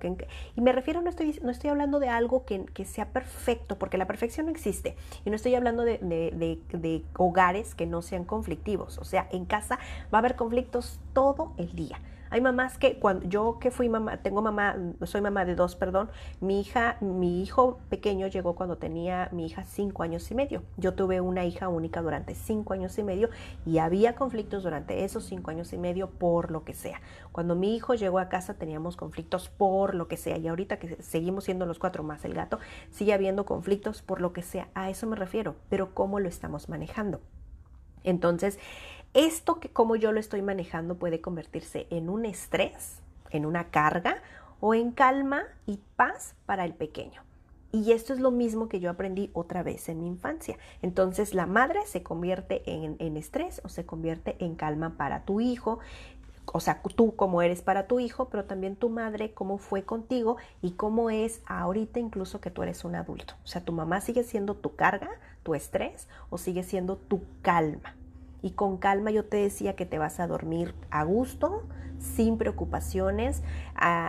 y me refiero, no estoy hablando de algo que sea perfecto, porque la perfección no existe, y no estoy hablando de hogares que no sean conflictivos. O sea, en casa va a haber conflictos todo el día. Hay mamás que, cuando yo que fui mamá, soy mamá de 2, perdón, mi hijo pequeño llegó cuando tenía mi hija 5 años y medio. Yo tuve una hija única durante 5 años y medio y había conflictos durante esos 5 años y medio por lo que sea. Cuando mi hijo llegó a casa teníamos conflictos por lo que sea, y ahorita que seguimos siendo los 4 más el gato, sigue habiendo conflictos por lo que sea. A eso me refiero, pero ¿cómo lo estamos manejando? Entonces, esto que como yo lo estoy manejando puede convertirse en un estrés, en una carga, o en calma y paz para el pequeño. Y esto es lo mismo que yo aprendí otra vez en mi infancia. Entonces la madre se convierte en estrés o se convierte en calma para tu hijo. O sea, tú cómo eres para tu hijo, pero también tu madre cómo fue contigo y cómo es ahorita incluso que tú eres un adulto. O sea, tu mamá sigue siendo tu carga, tu estrés, o sigue siendo tu calma. Y con calma yo te decía que te vas a dormir a gusto, sin preocupaciones.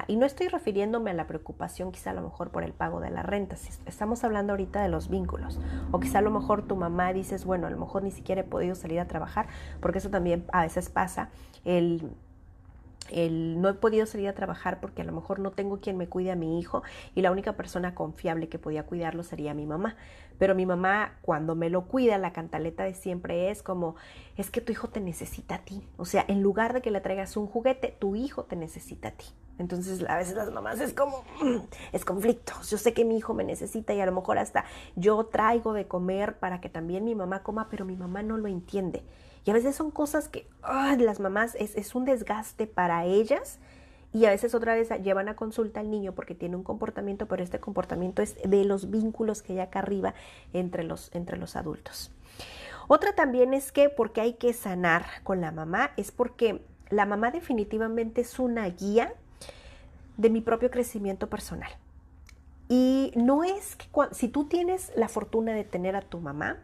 Y no estoy refiriéndome a la preocupación quizá a lo mejor por el pago de la renta. Si estamos hablando ahorita de los vínculos. O quizá a lo mejor tu mamá dices, bueno, a lo mejor ni siquiera he podido salir a trabajar, porque eso también a veces pasa. No he podido salir a trabajar porque a lo mejor no tengo quien me cuide a mi hijo y la única persona confiable que podía cuidarlo sería mi mamá. Pero mi mamá, cuando me lo cuida, la cantaleta de siempre es como, es que tu hijo te necesita a ti. O sea, en lugar de que le traigas un juguete, tu hijo te necesita a ti. Entonces, a veces las mamás es como, es conflicto. Yo sé que mi hijo me necesita y a lo mejor hasta yo traigo de comer para que también mi mamá coma, pero mi mamá no lo entiende. Y a veces son cosas que las mamás es un desgaste para ellas. Y a veces otra vez llevan a consulta al niño porque tiene un comportamiento, pero este comportamiento es de los vínculos que hay acá arriba entre los adultos. Otra también es que porque hay que sanar con la mamá, es porque la mamá definitivamente es una guía de mi propio crecimiento personal. Y no es que si tú tienes la fortuna de tener a tu mamá,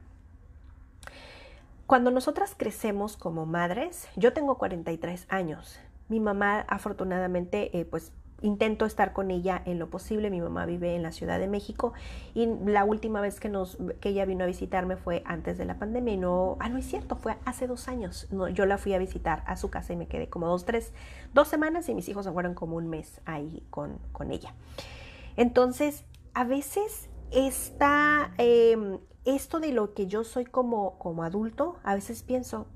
cuando nosotras crecemos como madres, yo tengo 43 años, mi mamá afortunadamente pues intento estar con ella en lo posible. Mi mamá vive en la Ciudad de México y la última vez que ella vino a visitarme fue antes de la pandemia y no es cierto, fue hace 2 años. No, yo la fui a visitar a su casa y me quedé como 2 semanas y mis hijos se fueron como un mes ahí con ella. Entonces, a veces esto de lo que yo soy como adulto, a veces pienso,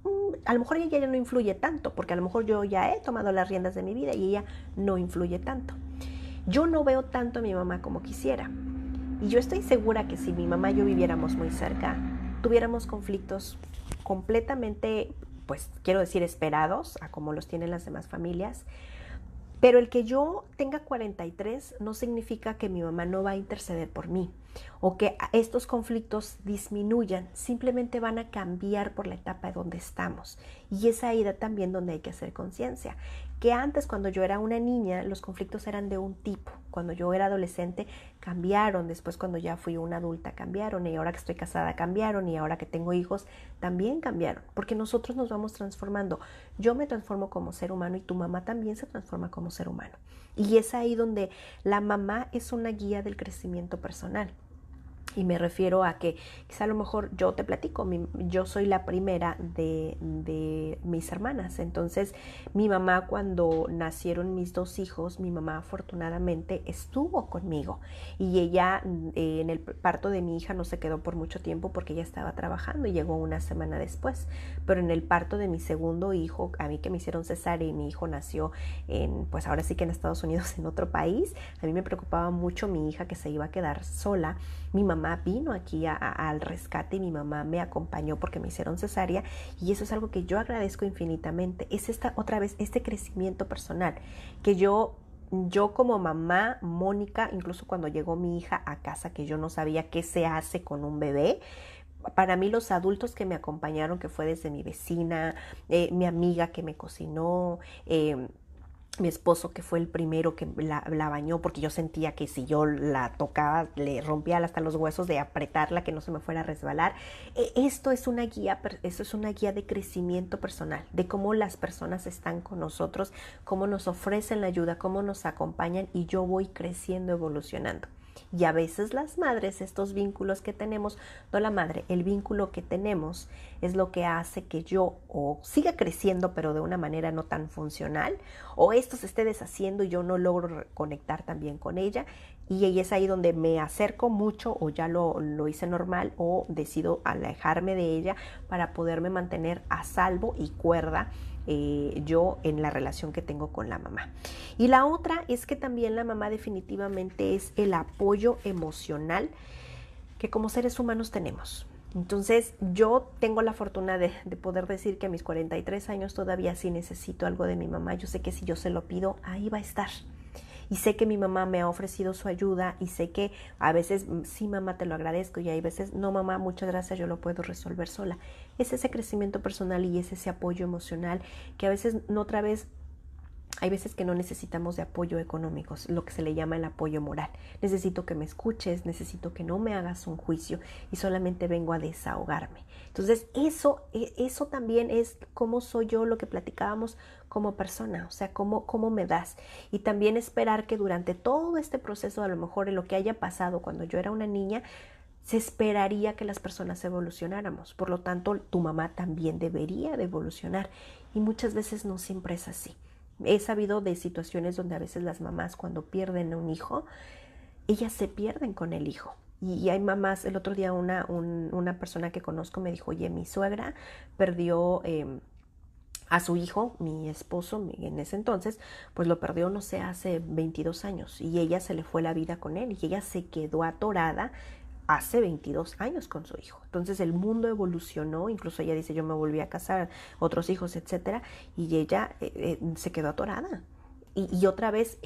a lo mejor ella ya no influye tanto, porque a lo mejor yo ya he tomado las riendas de mi vida y ella no influye tanto. Yo no veo tanto a mi mamá como quisiera. Y yo estoy segura que si mi mamá y yo viviéramos muy cerca, tuviéramos conflictos completamente, pues quiero decir, esperados, a como los tienen las demás familias. Pero el que yo tenga 43 no significa que mi mamá no va a interceder por mí o que estos conflictos disminuyan, simplemente van a cambiar por la etapa donde estamos. Y es ahí también donde hay que hacer conciencia. Que antes, cuando yo era una niña, los conflictos eran de un tipo. Cuando yo era adolescente cambiaron, después cuando ya fui una adulta cambiaron, y ahora que estoy casada cambiaron, y ahora que tengo hijos también cambiaron, porque nosotros nos vamos transformando. Yo me transformo como ser humano y tu mamá también se transforma como ser humano. Y es ahí donde la mamá es una guía del crecimiento personal. Y me refiero a que quizá a lo mejor yo te platico, yo soy la primera de mis hermanas. Entonces mi mamá, cuando nacieron mis 2 hijos, mi mamá afortunadamente estuvo conmigo. Y ella en el parto de mi hija no se quedó por mucho tiempo porque ella estaba trabajando y llegó una semana después. Pero en el parto de mi segundo hijo, a mí que me hicieron cesárea y mi hijo nació pues ahora sí que en Estados Unidos, en otro país, a mí me preocupaba mucho mi hija que se iba a quedar sola. Mi mamá vino aquí al rescate y mi mamá me acompañó porque me hicieron cesárea, y eso es algo que yo agradezco infinitamente. Es otra vez este crecimiento personal que yo como mamá, Mónica, incluso cuando llegó mi hija a casa, que yo no sabía qué se hace con un bebé, para mí los adultos que me acompañaron, que fue desde mi vecina, mi amiga que me cocinó, mi esposo que fue el primero que la bañó, porque yo sentía que si yo la tocaba le rompía hasta los huesos de apretarla, que no se me fuera a resbalar. Esto es una guía de crecimiento personal, de cómo las personas están con nosotros, cómo nos ofrecen la ayuda, cómo nos acompañan, y yo voy creciendo, evolucionando. Y a veces las madres, estos vínculos que tenemos, no la madre, el vínculo que tenemos es lo que hace que yo o siga creciendo pero de una manera no tan funcional, o esto se esté deshaciendo y yo no logro conectar también con ella, y es ahí donde me acerco mucho o ya lo hice normal o decido alejarme de ella para poderme mantener a salvo y cuerda yo en la relación que tengo con la mamá. Y la otra es que también la mamá definitivamente es el apoyo emocional que como seres humanos tenemos. Entonces yo tengo la fortuna de poder decir que a mis 43 años todavía sí necesito algo de mi mamá. Yo sé que si yo se lo pido, ahí va a estar. Y sé que mi mamá me ha ofrecido su ayuda, y sé que a veces sí, mamá, te lo agradezco, y hay veces no, mamá, muchas gracias, yo lo puedo resolver sola. Es ese crecimiento personal y es ese apoyo emocional que a veces, no, otra vez, hay veces que no necesitamos de apoyo económico, lo que se le llama el apoyo moral. Necesito que me escuches, necesito que no me hagas un juicio y solamente vengo a desahogarme. Entonces eso también es cómo soy yo, lo que platicábamos como persona, o sea, cómo me das. Y también esperar que durante todo este proceso, a lo mejor en lo que haya pasado cuando yo era una niña, se esperaría que las personas evolucionáramos. Por lo tanto, tu mamá también debería de evolucionar, y muchas veces no siempre es así. He sabido de situaciones donde a veces las mamás, cuando pierden a un hijo, ellas se pierden con el hijo. Y hay mamás, el otro día una persona que conozco me dijo, oye, mi suegra perdió a su hijo, mi esposo en ese entonces, pues lo perdió, no sé, hace 22 años y ella se le fue la vida con él y ella se quedó atorada hace 22 años con su hijo. Entonces el mundo evolucionó, incluso ella dice, yo me volví a casar, otros hijos, etcétera, y ella se quedó atorada. Y otra vez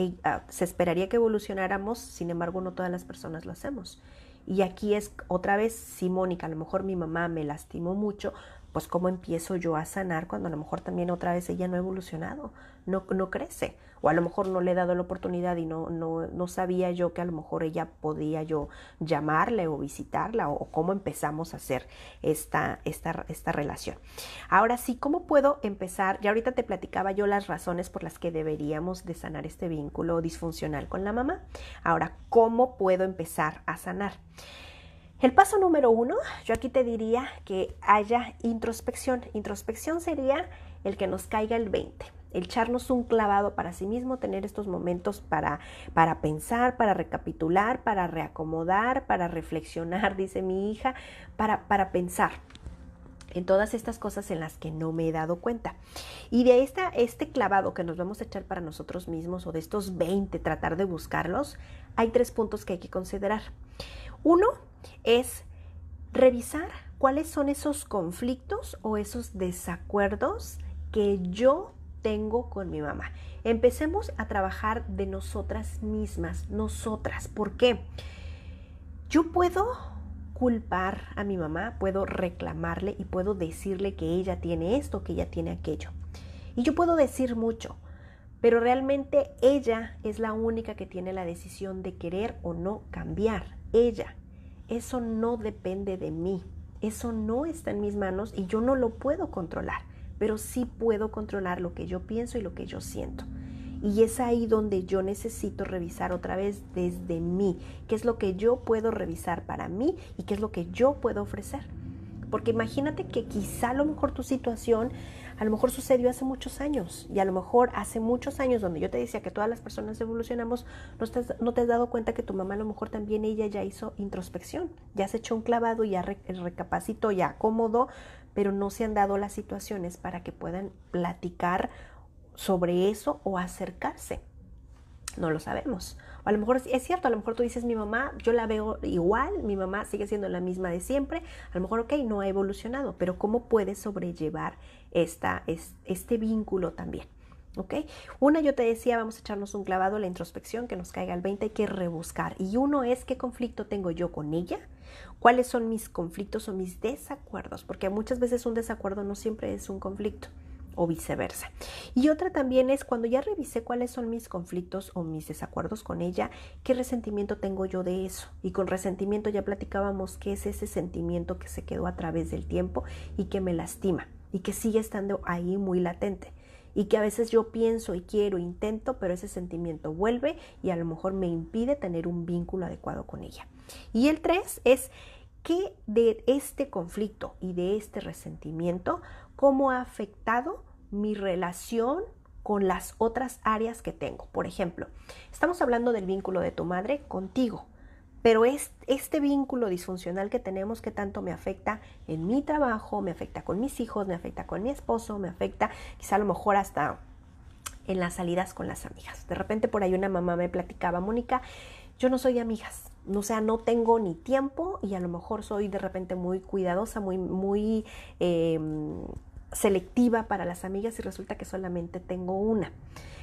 se esperaría que evolucionáramos, sin embargo no todas las personas lo hacemos. Y aquí es otra vez, sí, Mónica, a lo mejor mi mamá me lastimó mucho, pues cómo empiezo yo a sanar cuando a lo mejor también otra vez ella no ha evolucionado, no crece. O a lo mejor no le he dado la oportunidad y no sabía yo que a lo mejor ella podía yo llamarle o visitarla o cómo empezamos a hacer esta relación. Ahora sí, ¿cómo puedo empezar? Ya ahorita te platicaba yo las razones por las que deberíamos de sanar este vínculo disfuncional con la mamá. Ahora, ¿cómo puedo empezar a sanar? El paso número 1, yo aquí te diría que haya introspección. Introspección sería el que nos caiga el 20, el echarnos un clavado para sí mismo, tener estos momentos para pensar, para recapitular, para reacomodar, para reflexionar, dice mi hija, para pensar en todas estas cosas en las que no me he dado cuenta. Y de este clavado que nos vamos a echar para nosotros mismos, o de estos 20, tratar de buscarlos, hay 3 puntos que hay que considerar. 1 es revisar cuáles son esos conflictos o esos desacuerdos que yo tengo con mi mamá. Empecemos a trabajar de nosotras mismas, nosotras. ¿Por qué? Yo puedo culpar a mi mamá, puedo reclamarle y puedo decirle que ella tiene esto, que ella tiene aquello. Y yo puedo decir mucho, pero realmente ella es la única que tiene la decisión de querer o no cambiar. Ella. Eso no depende de mí, eso no está en mis manos y yo no lo puedo controlar, pero sí puedo controlar lo que yo pienso y lo que yo siento. Y es ahí donde yo necesito revisar otra vez desde mí, qué es lo que yo puedo revisar para mí y qué es lo que yo puedo ofrecer. Porque imagínate que quizá a lo mejor tu situación a lo mejor sucedió hace muchos años y a lo mejor hace muchos años donde yo te decía que todas las personas evolucionamos, no te has dado cuenta que tu mamá a lo mejor también ella ya hizo introspección, ya se echó un clavado, ya recapacitó, ya acomodó, pero no se han dado las situaciones para que puedan platicar sobre eso o acercarse. No lo sabemos. O a lo mejor es cierto, a lo mejor tú dices, mi mamá, yo la veo igual, mi mamá sigue siendo la misma de siempre, a lo mejor, ok, no ha evolucionado, pero ¿cómo puedes sobrellevar este vínculo también? ¿Ok? Una, yo te decía, vamos a echarnos un clavado, la introspección, que nos caiga el 20, hay que rebuscar. Y uno es, ¿qué conflicto tengo yo con ella? ¿Cuáles son mis conflictos o mis desacuerdos? Porque muchas veces un desacuerdo no siempre es un conflicto, o viceversa. Y otra también es cuando ya revisé cuáles son mis conflictos o mis desacuerdos con ella, qué resentimiento tengo yo de eso. Y con resentimiento ya platicábamos qué es ese sentimiento que se quedó a través del tiempo y que me lastima y que sigue estando ahí muy latente. Y que a veces yo pienso y quiero, intento, pero ese sentimiento vuelve y a lo mejor me impide tener un vínculo adecuado con ella. Y el 3 es que de este conflicto y de este resentimiento, cómo ha afectado mi relación con las otras áreas que tengo. Por ejemplo, estamos hablando del vínculo de tu madre contigo, pero este vínculo disfuncional que tenemos, que tanto me afecta en mi trabajo, me afecta con mis hijos, me afecta con mi esposo, me afecta quizá a lo mejor hasta en las salidas con las amigas. De repente por ahí una mamá me platicaba, Mónica, yo no soy de amigas, o sea, no tengo ni tiempo y a lo mejor soy de repente muy cuidadosa, muy selectiva para las amigas y resulta que solamente tengo una.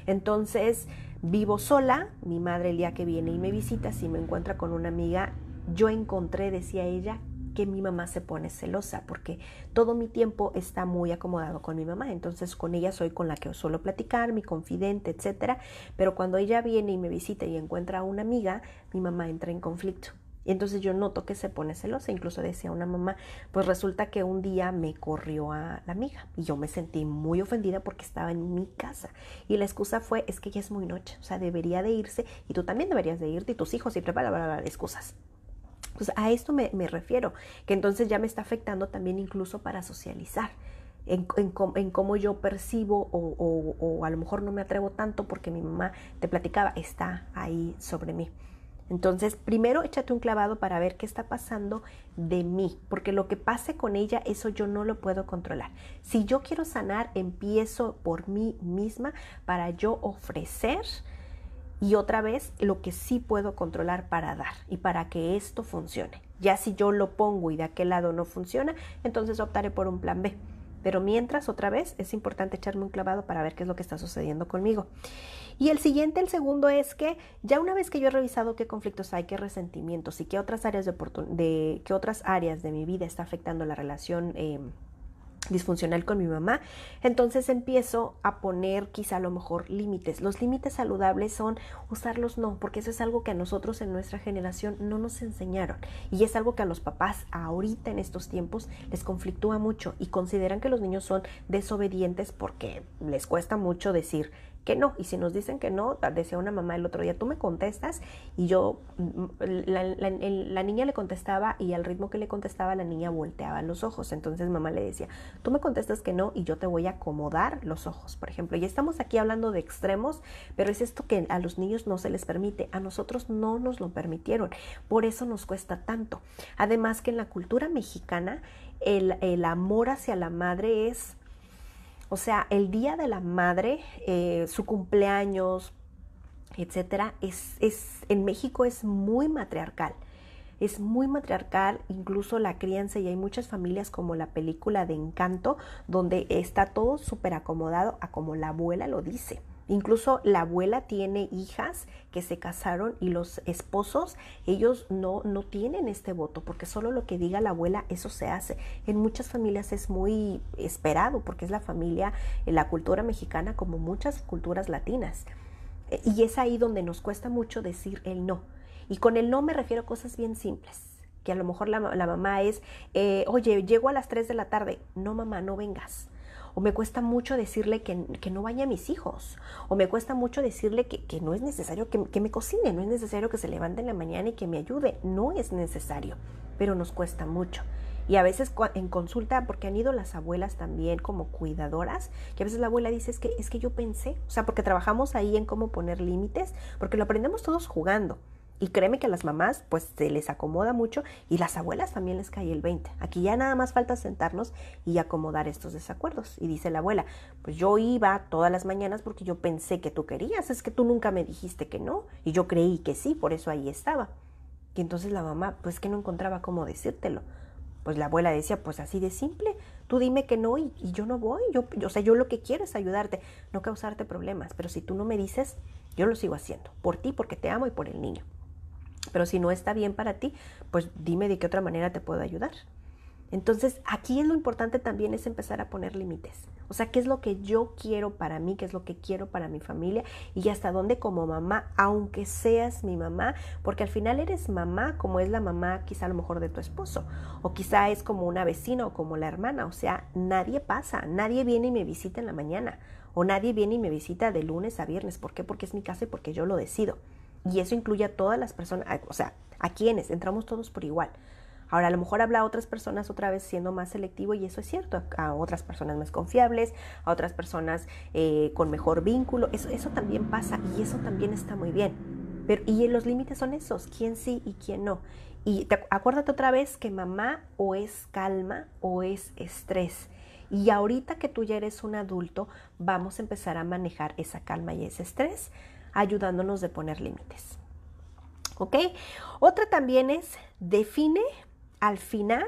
Entonces vivo sola, mi madre el día que viene y me visita, si me encuentra con una amiga, yo encontré, decía ella, que mi mamá se pone celosa porque todo mi tiempo está muy acomodado con mi mamá, entonces con ella soy con la que suelo platicar, mi confidente, etcétera, pero cuando ella viene y me visita y encuentra a una amiga, mi mamá entra en conflicto. Y entonces yo noto que se pone celosa, incluso decía una mamá, pues resulta que un día me corrió a la amiga y yo me sentí muy ofendida porque estaba en mi casa. Y la excusa fue, es que ya es muy noche, o sea, debería de irse y tú también deberías de irte y tus hijos y bla, excusas. Pues a esto me refiero, que entonces ya me está afectando también incluso para socializar. En cómo yo percibo o a lo mejor no me atrevo tanto porque mi mamá, te platicaba, está ahí sobre mí. Entonces, primero échate un clavado para ver qué está pasando de mí, porque lo que pase con ella, eso yo no lo puedo controlar. Si yo quiero sanar, empiezo por mí misma para yo ofrecer y otra vez lo que sí puedo controlar para dar y para que esto funcione. Ya si yo lo pongo y de aquel lado no funciona, entonces optaré por un plan B. Pero mientras, otra vez, es importante echarme un clavado para ver qué es lo que está sucediendo conmigo. Y el segundo es que ya una vez que yo he revisado qué conflictos hay, qué resentimientos y qué otras áreas qué otras áreas de mi vida está afectando la relación disfuncional con mi mamá, entonces empiezo a poner quizá a lo mejor límites. Los límites saludables son usarlos no, porque eso es algo que a nosotros en nuestra generación no nos enseñaron y es algo que a los papás ahorita en estos tiempos les conflictúa mucho y consideran que los niños son desobedientes porque les cuesta mucho decir que no, y si nos dicen que no, decía una mamá el otro día, tú me contestas y yo, la niña le contestaba y al ritmo que le contestaba la niña volteaba los ojos, entonces mamá le decía, tú me contestas que no y yo te voy a acomodar los ojos, por ejemplo, y estamos aquí hablando de extremos, pero es esto que a los niños no se les permite, a nosotros no nos lo permitieron, por eso nos cuesta tanto, además que en la cultura mexicana el amor hacia la madre es... O sea, el Día de la Madre, su cumpleaños, etcétera, en México es muy matriarcal. Es muy matriarcal, incluso la crianza, y hay muchas familias como la película de Encanto, donde está todo súper acomodado a como la abuela lo dice. Incluso la abuela tiene hijas que se casaron y los esposos, ellos no tienen este voto porque solo lo que diga la abuela, eso se hace. En muchas familias es muy esperado porque es la familia, la cultura mexicana como muchas culturas latinas. Y es ahí donde nos cuesta mucho decir el no. Y con el no me refiero a cosas bien simples, que a lo mejor la mamá es, oye, llego a las 3 de la tarde. No, mamá, no vengas. O me cuesta mucho decirle que no vaya a mis hijos. O me cuesta mucho decirle que no es necesario que me cocine, no es necesario que se levante en la mañana y que me ayude. No es necesario, pero nos cuesta mucho. Y a veces en consulta, porque han ido las abuelas también como cuidadoras, que a veces la abuela dice, es que yo pensé, o sea, porque trabajamos ahí en cómo poner límites, porque lo aprendemos todos jugando. Y créeme que a las mamás pues se les acomoda mucho y las abuelas también les cae el 20. Aquí ya nada más falta sentarnos y acomodar estos desacuerdos. Y dice la abuela, pues yo iba todas las mañanas porque yo pensé que tú querías, es que tú nunca me dijiste que no y yo creí que sí, por eso ahí estaba. Y entonces la mamá pues que no encontraba cómo decírtelo. Pues la abuela decía, pues así de simple, tú dime que no y yo no voy, o sea, yo lo que quiero es ayudarte, no causarte problemas, pero si tú no me dices, yo lo sigo haciendo, por ti, porque te amo y por el niño. Pero si no está bien para ti, pues dime de qué otra manera te puedo ayudar. Entonces, aquí lo importante también es empezar a poner límites. O sea, qué es lo que yo quiero para mí, qué es lo que quiero para mi familia y hasta dónde como mamá, aunque seas mi mamá, porque al final eres mamá como es la mamá quizá a lo mejor de tu esposo, o quizá es como una vecina o como la hermana. O sea, nadie pasa, nadie viene y me visita en la mañana, o nadie viene y me visita de lunes a viernes. ¿Por qué? Porque es mi casa y porque yo lo decido. Y eso incluye a todas las personas, o sea, a quienes, entramos todos por igual. Ahora, a lo mejor habla a otras personas otra vez siendo más selectivo y eso es cierto, a otras personas más confiables, a otras personas con mejor vínculo, eso también pasa y eso también está muy bien. Y los límites son esos, quién sí y quién no. Y acuérdate otra vez que mamá o es calma o es estrés. Y ahorita que tú ya eres un adulto, vamos a empezar a manejar esa calma y ese estrés, ayudándonos de poner límites. ¿Ok? Otra también es, define al final,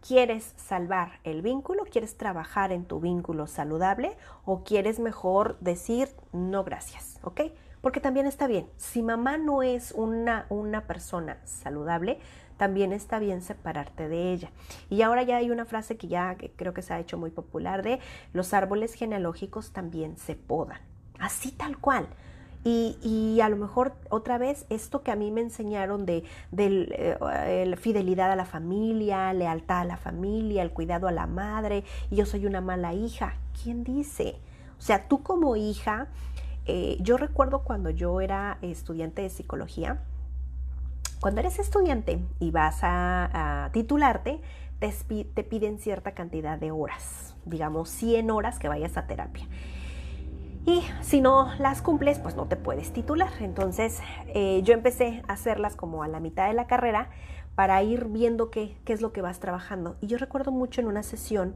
¿quieres salvar el vínculo? ¿Quieres trabajar en tu vínculo saludable? ¿O quieres mejor decir no gracias? ¿Ok? Porque también está bien. Si mamá no es una persona saludable, también está bien separarte de ella. Y ahora ya hay una frase que creo que se ha hecho muy popular de los árboles genealógicos también se podan. Así tal cual. Y a lo mejor otra vez esto que a mí me enseñaron de fidelidad a la familia, lealtad a la familia, el cuidado a la madre, y yo soy una mala hija. ¿Quién dice? O sea, tú como hija, yo recuerdo cuando yo era estudiante de psicología, cuando eres estudiante y vas a titularte, te piden cierta cantidad de horas, digamos 100 horas que vayas a terapia. Y si no las cumples, pues no te puedes titular. Entonces yo empecé a hacerlas como a la mitad de la carrera para ir viendo qué es lo que vas trabajando. Y yo recuerdo mucho en una sesión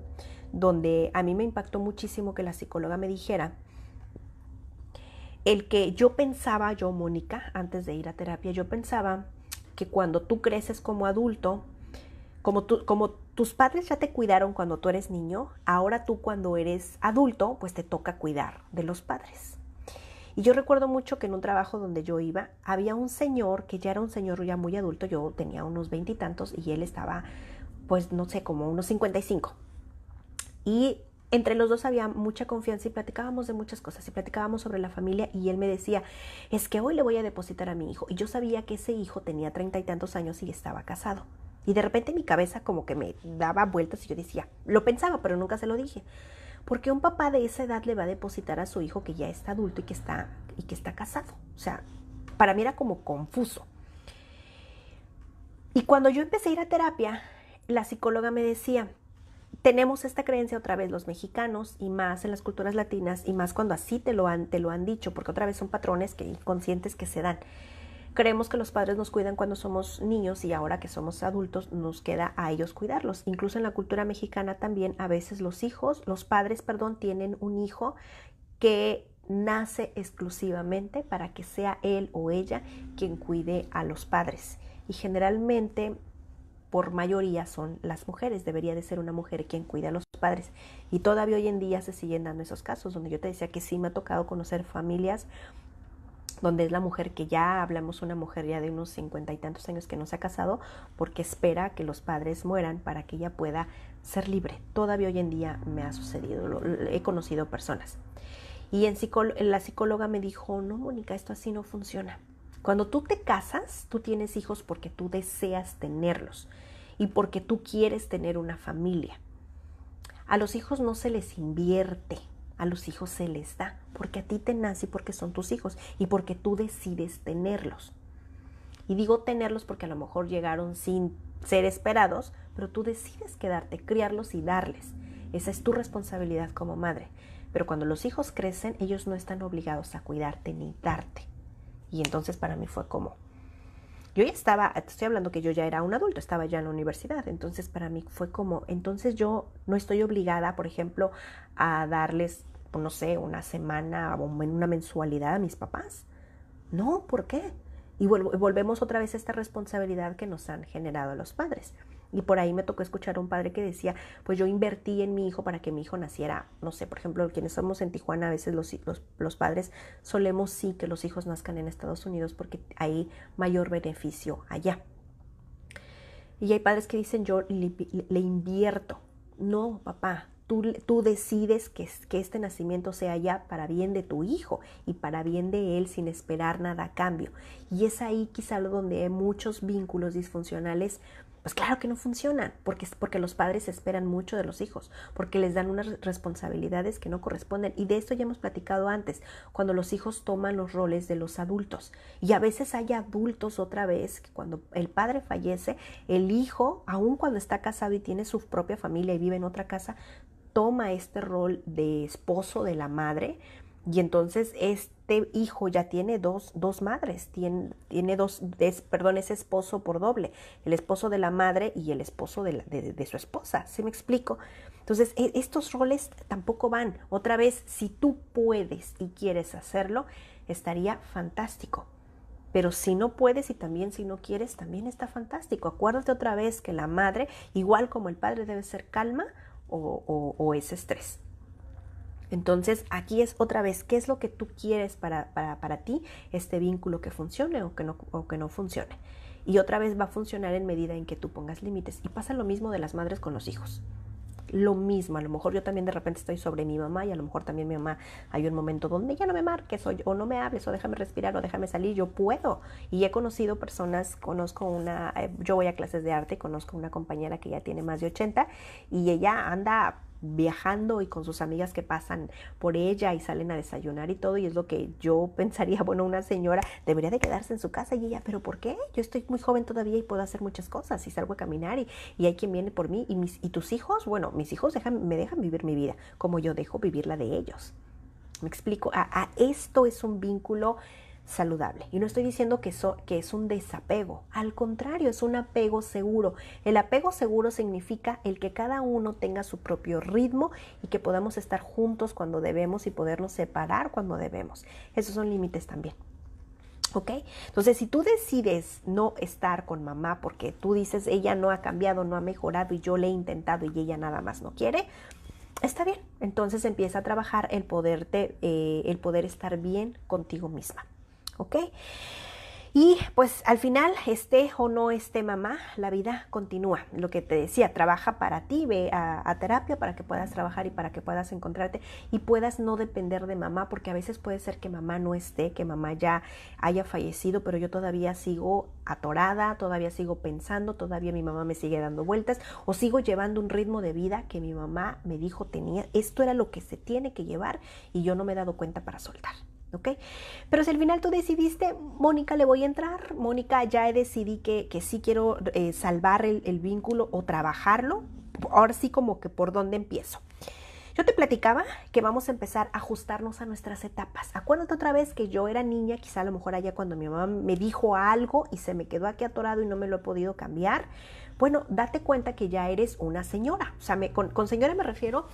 donde a mí me impactó muchísimo que la psicóloga me dijera el que yo pensaba, yo, Mónica, antes de ir a terapia, yo pensaba que cuando tú creces como adulto, como tus padres ya te cuidaron cuando tú eres niño, ahora tú cuando eres adulto, pues te toca cuidar de los padres. Y yo recuerdo mucho que en un trabajo donde yo iba, había un señor que ya era un señor ya muy adulto, yo tenía unos 20 y tantos y él estaba, pues no sé, como unos 55. Y entre los dos había mucha confianza y platicábamos de muchas cosas y platicábamos sobre la familia y él me decía, es que hoy le voy a depositar a mi hijo. Y yo sabía que ese hijo tenía 30 y tantos años y estaba casado. Y de repente mi cabeza como que me daba vueltas y yo decía, lo pensaba, pero nunca se lo dije. Porque un papá de esa edad le va a depositar a su hijo que ya está adulto y que está casado. O sea, para mí era como confuso. Y cuando yo empecé a ir a terapia, la psicóloga me decía, tenemos esta creencia otra vez los mexicanos y más en las culturas latinas y más cuando así te lo han dicho, porque otra vez son patrones inconscientes que se dan. Creemos que los padres nos cuidan cuando somos niños y ahora que somos adultos nos queda a ellos cuidarlos. Incluso en la cultura mexicana también a veces los padres, tienen un hijo que nace exclusivamente para que sea él o ella quien cuide a los padres. Y generalmente, por mayoría, son las mujeres. Debería de ser una mujer quien cuida a los padres. Y todavía hoy en día se siguen dando esos casos, donde yo te decía que sí me ha tocado conocer familias donde es la mujer que ya hablamos, una mujer ya de unos 50 y tantos años que no se ha casado porque espera que los padres mueran para que ella pueda ser libre. Todavía hoy en día me ha sucedido, he conocido personas. Y la psicóloga me dijo, no, Mónica, esto así no funciona. Cuando tú te casas, tú tienes hijos porque tú deseas tenerlos y porque tú quieres tener una familia. A los hijos no se les invierte. A los hijos se les da, porque a ti te nace y porque son tus hijos y porque tú decides tenerlos. Y digo tenerlos porque a lo mejor llegaron sin ser esperados, pero tú decides quedarte, criarlos y darles. Esa es tu responsabilidad como madre. Pero cuando los hijos crecen, ellos no están obligados a cuidarte ni darte. Y entonces para mí fue como, yo ya estaba, te estoy hablando que yo ya era un adulto, estaba ya en la universidad, entonces para mí fue como, entonces yo no estoy obligada, por ejemplo, a darles, no sé, una semana o una mensualidad a mis papás. No, ¿por qué? Y volvemos otra vez a esta responsabilidad que nos han generado los padres. Y por ahí me tocó escuchar a un padre que decía, pues yo invertí en mi hijo para que mi hijo naciera, no sé, por ejemplo, quienes somos en Tijuana, a veces los padres solemos sí que los hijos nazcan en Estados Unidos porque hay mayor beneficio allá. Y hay padres que dicen, yo le invierto. No, papá, tú decides que este nacimiento sea ya para bien de tu hijo y para bien de él sin esperar nada a cambio. Y es ahí quizá donde hay muchos vínculos disfuncionales. Pues claro que no funcionan, porque los padres esperan mucho de los hijos, porque les dan unas responsabilidades que no corresponden. Y de esto ya hemos platicado antes, cuando los hijos toman los roles de los adultos. Y a veces hay adultos otra vez, que cuando el padre fallece, el hijo, aun cuando está casado y tiene su propia familia y vive en otra casa, toma este rol de esposo de la madre. Y entonces este hijo ya tiene dos madres, tiene es esposo por doble, el esposo de la madre y el esposo de su esposa, ¿sí me explico? Entonces estos roles tampoco van. Otra vez, si tú puedes y quieres hacerlo, estaría fantástico. Pero si no puedes y también si no quieres, también está fantástico. Acuérdate otra vez que la madre, igual como el padre, debe ser calma o es estrés. Entonces aquí es otra vez, ¿qué es lo que tú quieres para ti, este vínculo que funcione o que no funcione? Y otra vez va a funcionar en medida en que tú pongas límites. Y pasa lo mismo de las madres con los hijos. Lo mismo, a lo mejor yo también de repente estoy sobre mi mamá y a lo mejor también mi mamá hay un momento donde ya no me marques o no me hables o déjame respirar o déjame salir, yo puedo. Y he conocido personas, yo voy a clases de arte, conozco una compañera que ya tiene más de 80 y ella anda viajando y con sus amigas que pasan por ella y salen a desayunar y todo, y es lo que yo pensaría, bueno, una señora debería de quedarse en su casa y ella, ¿pero por qué? Yo estoy muy joven todavía y puedo hacer muchas cosas y salgo a caminar y hay quien viene por mí y tus hijos, bueno, mis hijos me dejan vivir mi vida como yo dejo vivir la de ellos. ¿Me explico? Esto es un vínculo saludable. Y no estoy diciendo que es un desapego. Al contrario, es un apego seguro. El apego seguro significa el que cada uno tenga su propio ritmo y que podamos estar juntos cuando debemos y podernos separar cuando debemos. Esos son límites también. ¿Ok? Entonces, si tú decides no estar con mamá porque tú dices, ella no ha cambiado, no ha mejorado y yo le he intentado y ella nada más no quiere, está bien. Entonces empieza a trabajar el poder estar bien contigo misma. ¿Ok? Y pues al final, esté o no esté mamá, la vida continúa. Lo que te decía, trabaja para ti, ve a terapia para que puedas trabajar y para que puedas encontrarte y puedas no depender de mamá, porque a veces puede ser que mamá no esté, que mamá ya haya fallecido, pero yo todavía sigo atorada, todavía sigo pensando, todavía mi mamá me sigue dando vueltas o sigo llevando un ritmo de vida que mi mamá me dijo tenía. Esto era lo que se tiene que llevar y yo no me he dado cuenta para soltar. ¿Ok? Pero si al final tú decidiste, Mónica, le voy a entrar, Mónica, ya decidí que sí quiero salvar el vínculo o trabajarlo, ahora sí como que por dónde empiezo. Yo te platicaba que vamos a empezar a ajustarnos a nuestras etapas. Acuérdate otra vez que yo era niña, quizá a lo mejor allá cuando mi mamá me dijo algo y se me quedó aquí atorado y no me lo he podido cambiar. Bueno, date cuenta que ya eres una señora. O sea, con señora me refiero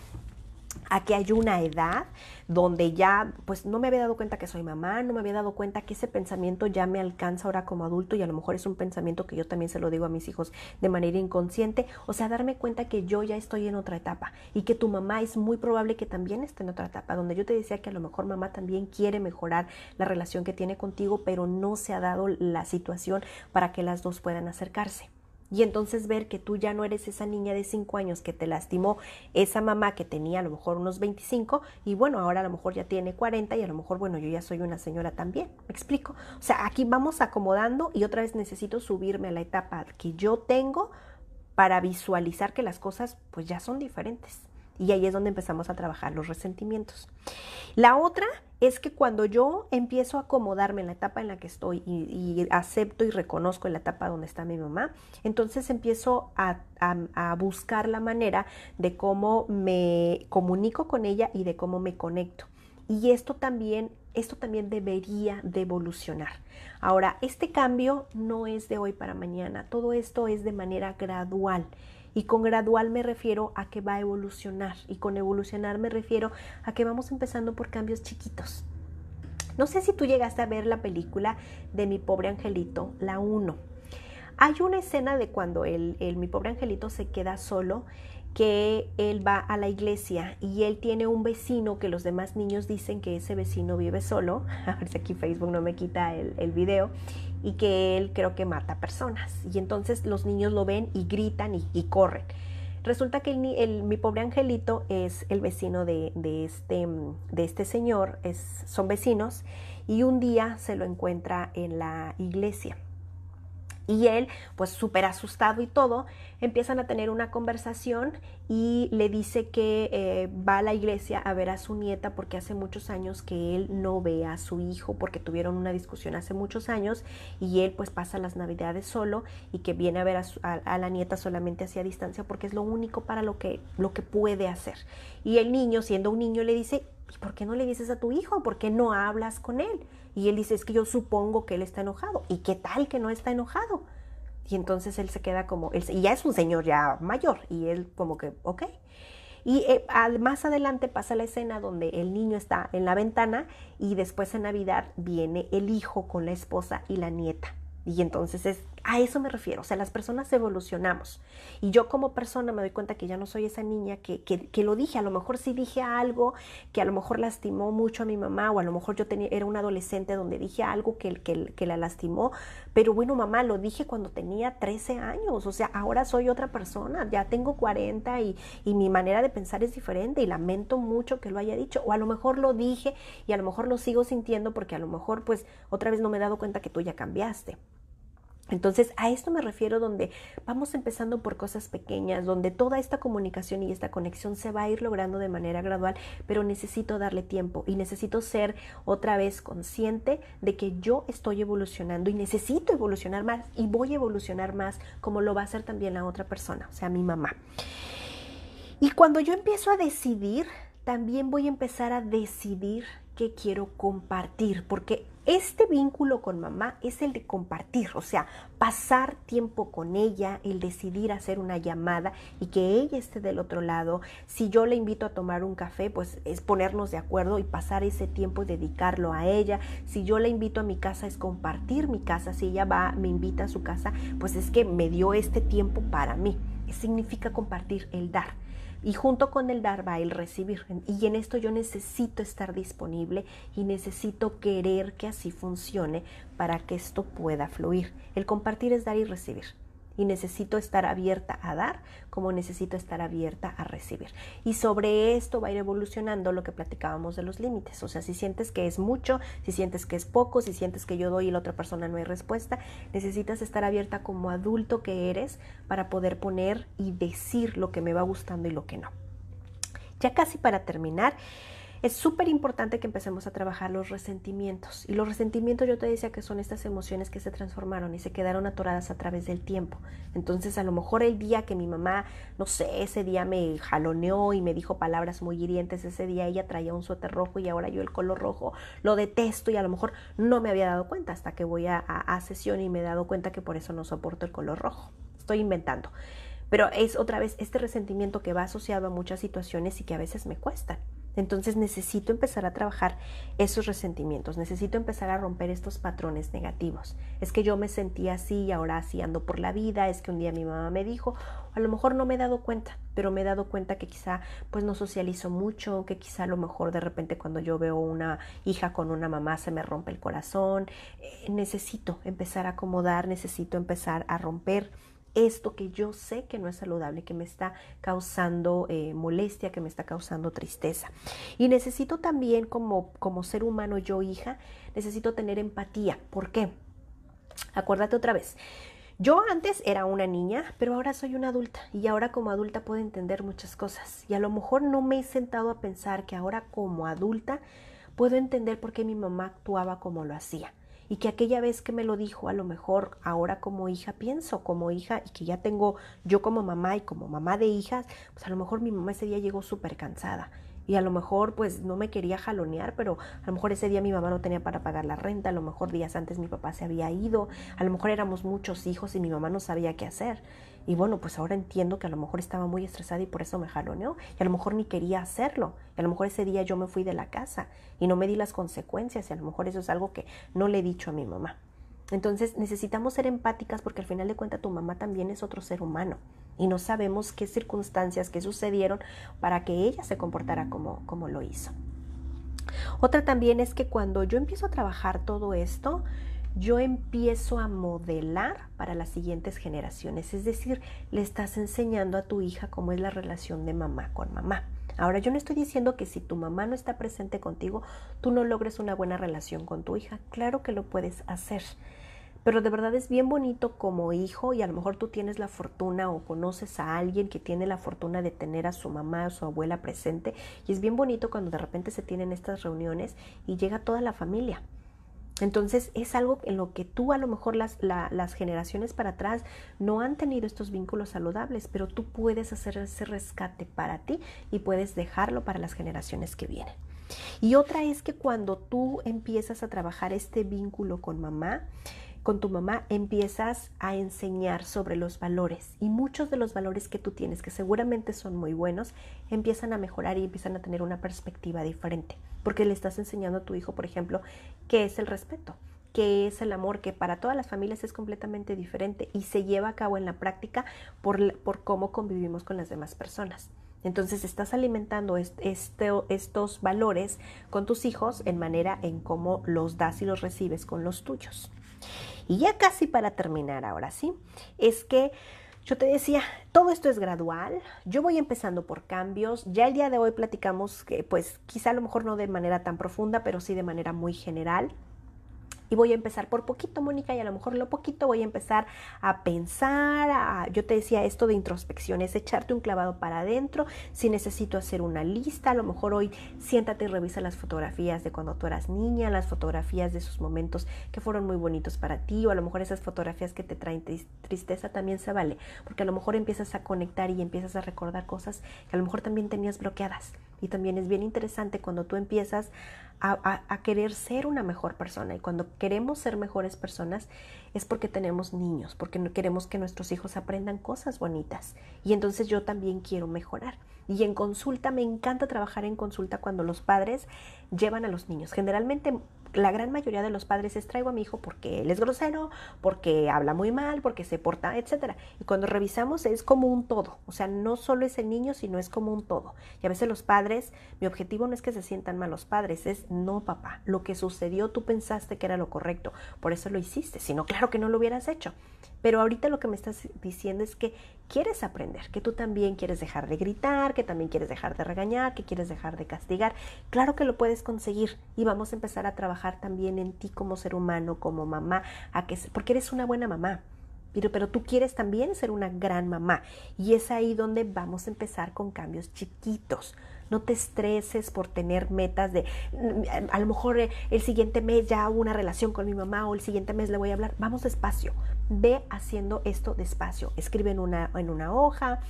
a que hay una edad donde ya pues no me había dado cuenta que soy mamá, no me había dado cuenta que ese pensamiento ya me alcanza ahora como adulto y a lo mejor es un pensamiento que yo también se lo digo a mis hijos de manera inconsciente, o sea, darme cuenta que yo ya estoy en otra etapa y que tu mamá es muy probable que también esté en otra etapa, donde yo te decía que a lo mejor mamá también quiere mejorar la relación que tiene contigo, pero no se ha dado la situación para que las dos puedan acercarse. Y entonces ver que tú ya no eres esa niña de 5 años que te lastimó esa mamá que tenía a lo mejor unos 25 y bueno, ahora a lo mejor ya tiene 40 y a lo mejor, bueno, yo ya soy una señora también. ¿Me explico? O sea, aquí vamos acomodando y otra vez necesito subirme a la etapa que yo tengo para visualizar que las cosas pues ya son diferentes. Y ahí es donde empezamos a trabajar los resentimientos. La otra es que cuando yo empiezo a acomodarme en la etapa en la que estoy y acepto y reconozco en la etapa donde está mi mamá, entonces empiezo a buscar la manera de cómo me comunico con ella y de cómo me conecto. Y esto también debería de evolucionar. Ahora, este cambio no es de hoy para mañana, todo esto es de manera gradual. Y con gradual me refiero a que va a evolucionar. Y con evolucionar me refiero a que vamos empezando por cambios chiquitos. No sé si tú llegaste a ver la película de Mi Pobre Angelito, la 1. Hay una escena de cuando mi pobre angelito se queda solo, que él va a la iglesia y él tiene un vecino que los demás niños dicen que ese vecino vive solo. A ver si aquí Facebook no me quita el video. Y que él creo que mata personas. Y entonces los niños lo ven y gritan y corren. Resulta que mi pobre angelito es el vecino de este señor, son vecinos, y un día se lo encuentra en la iglesia. Y él, pues súper asustado y todo, empiezan a tener una conversación y le dice que va a la iglesia a ver a su nieta porque hace muchos años que él no ve a su hijo porque tuvieron una discusión hace muchos años y él pues pasa las navidades solo y que viene a ver a la nieta solamente hacia distancia porque es lo único para lo que puede hacer. Y el niño, siendo un niño, le dice, ¿y por qué no le dices a tu hijo? ¿Por qué no hablas con él? Y él dice, es que yo supongo que él está enojado. ¿Y qué tal que no está enojado? Y entonces él se queda como, y ya es un señor ya mayor, y él como que, ok. Y más adelante pasa la escena donde el niño está en la ventana y después en Navidad viene el hijo con la esposa y la nieta. Y entonces a eso me refiero, o sea, las personas evolucionamos. Y yo como persona me doy cuenta que ya no soy esa niña que lo dije, a lo mejor sí dije algo que a lo mejor lastimó mucho a mi mamá, o a lo mejor era una adolescente donde dije algo que la lastimó, pero bueno, mamá, lo dije cuando tenía 13 años, o sea, ahora soy otra persona, ya tengo 40 y mi manera de pensar es diferente y lamento mucho que lo haya dicho, o a lo mejor lo dije y a lo mejor lo sigo sintiendo porque a lo mejor pues otra vez no me he dado cuenta que tú ya cambiaste. Entonces, a esto me refiero donde vamos empezando por cosas pequeñas, donde toda esta comunicación y esta conexión se va a ir logrando de manera gradual, pero necesito darle tiempo y necesito ser otra vez consciente de que yo estoy evolucionando y necesito evolucionar más y voy a evolucionar más como lo va a hacer también la otra persona, o sea, mi mamá. Y cuando yo empiezo a decidir también voy a empezar a decidir qué quiero compartir, porque este vínculo con mamá es el de compartir, o sea, pasar tiempo con ella, el decidir hacer una llamada y que ella esté del otro lado. Si yo le invito a tomar un café, pues es ponernos de acuerdo y pasar ese tiempo y dedicarlo a ella. Si yo la invito a mi casa, es compartir mi casa. Si ella me invita a su casa, pues es que me dio este tiempo para mí. Significa compartir, el dar. Y junto con el dar va el recibir. Y en esto yo necesito estar disponible y necesito querer que así funcione para que esto pueda fluir. El compartir es dar y recibir. Y necesito estar abierta a dar como necesito estar abierta a recibir. Y sobre esto va a ir evolucionando lo que platicábamos de los límites. O sea, si sientes que es mucho, si sientes que es poco, si sientes que yo doy y la otra persona no hay respuesta, necesitas estar abierta como adulto que eres para poder poner y decir lo que me va gustando y lo que no. Ya casi para terminar, es súper importante que empecemos a trabajar los resentimientos. Y los resentimientos, yo te decía que son estas emociones que se transformaron y se quedaron atoradas a través del tiempo. Entonces, a lo mejor el día que mi mamá, no sé, ese día me jaloneó y me dijo palabras muy hirientes, ese día ella traía un suéter rojo y ahora yo el color rojo lo detesto y a lo mejor no me había dado cuenta hasta que voy a sesión y me he dado cuenta que por eso no soporto el color rojo. Estoy inventando. Pero es otra vez este resentimiento que va asociado a muchas situaciones y que a veces me cuestan. Entonces necesito empezar a trabajar esos resentimientos, necesito empezar a romper estos patrones negativos. Es que yo me sentía así y ahora así ando por la vida, es que un día mi mamá me dijo, a lo mejor no me he dado cuenta, pero me he dado cuenta que quizá pues no socializo mucho, que quizá a lo mejor de repente cuando yo veo una hija con una mamá se me rompe el corazón. Necesito empezar a acomodar, necesito empezar a romper esto que yo sé que no es saludable, que me está causando molestia, que me está causando tristeza. Y necesito también como ser humano, yo hija, necesito tener empatía. ¿Por qué? Acuérdate otra vez. Yo antes era una niña, pero ahora soy una adulta y ahora como adulta puedo entender muchas cosas. Y a lo mejor no me he sentado a pensar que ahora como adulta puedo entender por qué mi mamá actuaba como lo hacía. Y que aquella vez que me lo dijo, a lo mejor ahora como hija pienso, como hija, y que ya tengo yo como mamá y como mamá de hijas, pues a lo mejor mi mamá ese día llegó súper cansada. Y a lo mejor pues no me quería jalonear, pero a lo mejor ese día mi mamá no tenía para pagar la renta, a lo mejor días antes mi papá se había ido, a lo mejor éramos muchos hijos y mi mamá no sabía qué hacer. Y bueno, pues ahora entiendo que a lo mejor estaba muy estresada y por eso me jaloneó. Y a lo mejor ni quería hacerlo. Y a lo mejor ese día yo me fui de la casa y no me di las consecuencias. Y a lo mejor eso es algo que no le he dicho a mi mamá. Entonces necesitamos ser empáticas porque al final de cuentas tu mamá también es otro ser humano. Y no sabemos qué circunstancias, qué sucedieron para que ella se comportara como lo hizo. Otra también es que cuando yo empiezo a trabajar todo esto, yo empiezo a modelar para las siguientes generaciones. Es decir, le estás enseñando a tu hija cómo es la relación de mamá con mamá. Ahora, yo no estoy diciendo que si tu mamá no está presente contigo, tú no logres una buena relación con tu hija. Claro que lo puedes hacer. Pero de verdad es bien bonito como hijo y a lo mejor tú tienes la fortuna o conoces a alguien que tiene la fortuna de tener a su mamá o su abuela presente y es bien bonito cuando de repente se tienen estas reuniones y llega toda la familia. Entonces es algo en lo que tú a lo mejor las generaciones para atrás no han tenido estos vínculos saludables, pero tú puedes hacer ese rescate para ti y puedes dejarlo para las generaciones que vienen. Y otra es que cuando tú empiezas a trabajar este vínculo con tu mamá empiezas a enseñar sobre los valores y muchos de los valores que tú tienes, que seguramente son muy buenos, empiezan a mejorar y empiezan a tener una perspectiva diferente, porque le estás enseñando a tu hijo, por ejemplo, qué es el respeto, qué es el amor, que para todas las familias es completamente diferente y se lleva a cabo en la práctica por cómo convivimos con las demás personas. Entonces estás alimentando estos valores con tus hijos en manera en cómo los das y los recibes con los tuyos. Y ya casi para terminar ahora sí, es que yo te decía, todo esto es gradual, yo voy empezando por cambios, ya el día de hoy platicamos que pues quizá a lo mejor no de manera tan profunda, pero sí de manera muy general. Y voy a empezar por poquito, Mónica, y a lo mejor lo poquito voy a empezar a pensar, yo te decía esto de introspección, es echarte un clavado para adentro, si necesito hacer una lista, a lo mejor hoy siéntate y revisa las fotografías de cuando tú eras niña, las fotografías de esos momentos que fueron muy bonitos para ti, o a lo mejor esas fotografías que te traen tristeza también se vale, porque a lo mejor empiezas a conectar y empiezas a recordar cosas que a lo mejor también tenías bloqueadas. Y también es bien interesante cuando tú empiezas a querer ser una mejor persona. Y cuando queremos ser mejores personas es porque tenemos niños, porque queremos que nuestros hijos aprendan cosas bonitas. Y entonces yo también quiero mejorar. Y en consulta, me encanta trabajar en consulta cuando los padres llevan a los niños. Generalmente la gran mayoría de los padres es: traigo a mi hijo porque él es grosero, porque habla muy mal, porque se porta, etcétera. Y cuando revisamos es como un todo. O sea, no solo es el niño, sino es como un todo. Y a veces los padres, mi objetivo no es que se sientan mal los padres, es: no, papá, lo que sucedió tú pensaste que era lo correcto, por eso lo hiciste, si no, claro que no lo hubieras hecho. Pero ahorita lo que me estás diciendo es que quieres aprender, que tú también quieres dejar de gritar, que también quieres dejar de regañar, que quieres dejar de castigar. Claro que lo puedes conseguir y vamos a empezar a trabajar también en ti como ser humano, como mamá, porque eres una buena mamá. Pero tú quieres también ser una gran mamá y es ahí donde vamos a empezar con cambios chiquitos. No te estreses por tener metas de, a lo mejor el siguiente mes ya hago una relación con mi mamá o el siguiente mes le voy a hablar. Vamos despacio, ve haciendo esto despacio. Escribe en una hoja.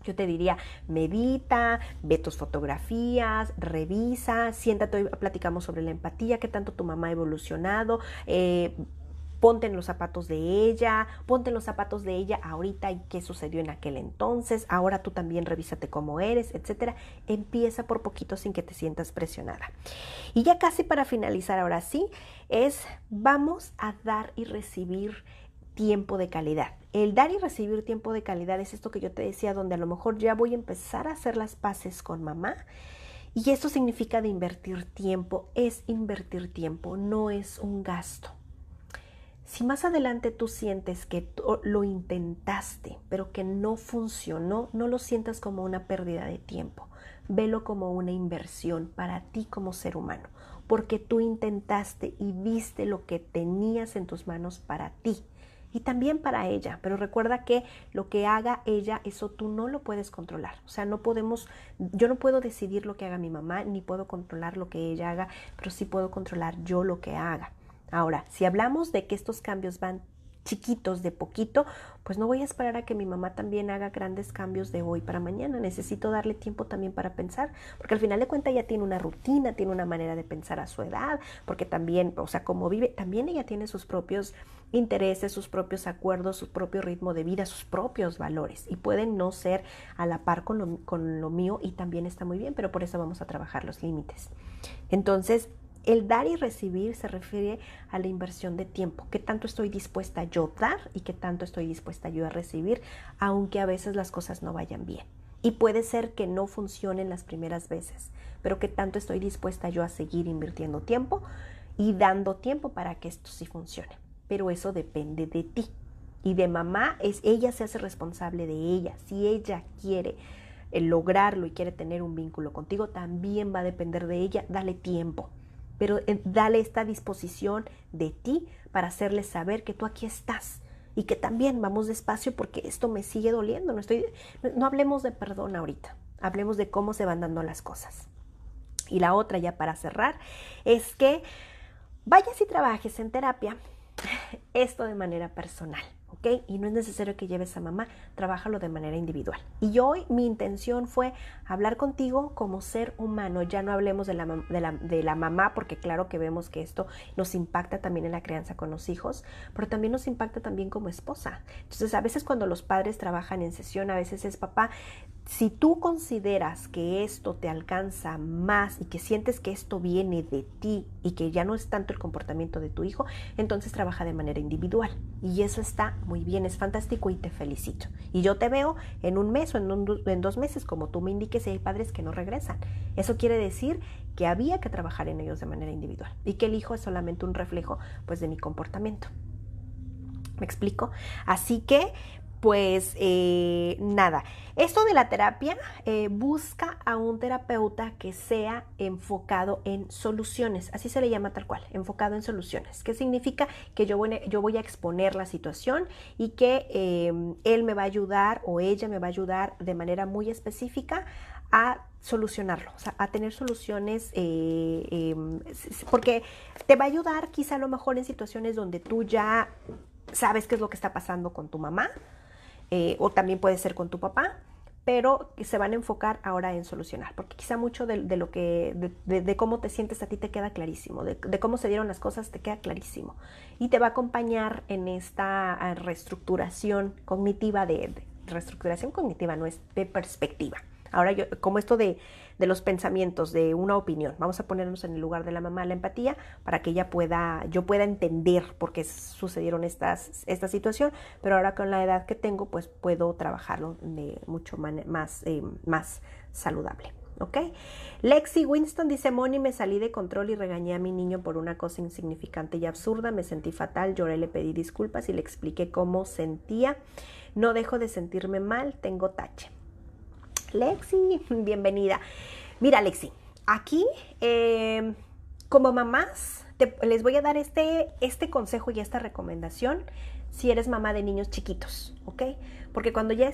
Yo te diría, medita, ve tus fotografías, revisa, siéntate y platicamos sobre la empatía, qué tanto tu mamá ha evolucionado, ponte en los zapatos de ella, ponte en los zapatos de ella ahorita y qué sucedió en aquel entonces, ahora tú también revísate cómo eres, etcétera. Empieza por poquito sin que te sientas presionada. Y ya casi para finalizar, ahora sí, vamos a dar y recibir tiempo de calidad. El dar y recibir tiempo de calidad es esto que yo te decía, donde a lo mejor ya voy a empezar a hacer las paces con mamá. Y esto significa de invertir tiempo, es invertir tiempo, no es un gasto. Si más adelante tú sientes que lo intentaste, pero que no funcionó, no lo sientas como una pérdida de tiempo. Velo como una inversión para ti como ser humano, porque tú intentaste y viste lo que tenías en tus manos para ti y también para ella. Pero recuerda que lo que haga ella, eso tú no lo puedes controlar. O sea, yo no puedo decidir lo que haga mi mamá, ni puedo controlar lo que ella haga, pero sí puedo controlar yo lo que haga. Ahora, si hablamos de que estos cambios van chiquitos, de poquito, pues no voy a esperar a que mi mamá también haga grandes cambios de hoy para mañana. Necesito darle tiempo también para pensar, porque al final de cuentas ella tiene una rutina, tiene una manera de pensar a su edad, porque también, o sea, como vive, también ella tiene sus propios intereses, sus propios acuerdos, su propio ritmo de vida, sus propios valores, y pueden no ser a la par con lo mío, y también está muy bien, pero por eso vamos a trabajar los límites. Entonces, el dar y recibir se refiere a la inversión de tiempo. ¿Qué tanto estoy dispuesta yo a dar y qué tanto estoy dispuesta yo a recibir, aunque a veces las cosas no vayan bien? Y puede ser que no funcionen las primeras veces, pero ¿qué tanto estoy dispuesta yo a seguir invirtiendo tiempo y dando tiempo para que esto sí funcione? Pero eso depende de ti. Y de mamá, ella se hace responsable de ella. Si ella quiere lograrlo y quiere tener un vínculo contigo, también va a depender de ella. Dale tiempo. Pero dale esta disposición de ti para hacerle saber que tú aquí estás y que también vamos despacio porque esto me sigue doliendo. No hablemos de perdón ahorita, hablemos de cómo se van dando las cosas. Y la otra, ya para cerrar, es que vayas y trabajes en terapia esto de manera personal. ¿ok? Y no es necesario que lleves a mamá, trabájalo de manera individual. Y hoy mi intención fue hablar contigo como ser humano. Ya no hablemos de la mamá, porque claro que vemos que esto nos impacta también en la crianza con los hijos, pero también nos impacta también como esposa. Entonces, a veces cuando los padres trabajan en sesión, a veces es: papá, si tú consideras que esto te alcanza más y que sientes que esto viene de ti y que ya no es tanto el comportamiento de tu hijo, entonces trabaja de manera individual. Y eso está muy bien, es fantástico y te felicito. Y yo te veo en un mes o en 2 meses, como tú me indiques, y hay padres que no regresan. Eso quiere decir que había que trabajar en ellos de manera individual y que el hijo es solamente un reflejo, pues, de mi comportamiento. ¿Me explico? Así que pues nada, esto de la terapia, busca a un terapeuta que sea enfocado en soluciones, así se le llama tal cual, enfocado en soluciones. ¿Qué significa? Que yo voy a exponer la situación y que él me va a ayudar o ella me va a ayudar de manera muy específica a solucionarlo, o sea, a tener soluciones, porque te va a ayudar quizá a lo mejor en situaciones donde tú ya sabes qué es lo que está pasando con tu mamá, o también puede ser con tu papá, pero se van a enfocar ahora en solucionar, porque quizá mucho de cómo te sientes a ti te queda clarísimo, de cómo se dieron las cosas te queda clarísimo, y te va a acompañar en esta reestructuración cognitiva, reestructuración cognitiva, no es de perspectiva. Ahora como esto de los pensamientos, de una opinión, vamos a ponernos en el lugar de la mamá, la empatía, para que yo pueda entender por qué sucedieron esta situación, pero ahora con la edad que tengo, pues puedo trabajarlo de mucho más saludable. ¿Ok? Lexi Winston dice: Moni, me salí de control y regañé a mi niño por una cosa insignificante y absurda, me sentí fatal, lloré, le pedí disculpas y le expliqué cómo sentía. No dejo de sentirme mal, tengo tache. Lexi, bienvenida. Mira, Lexi, aquí como mamás les voy a dar este consejo y esta recomendación si eres mamá de niños chiquitos, ¿ok? Porque cuando ya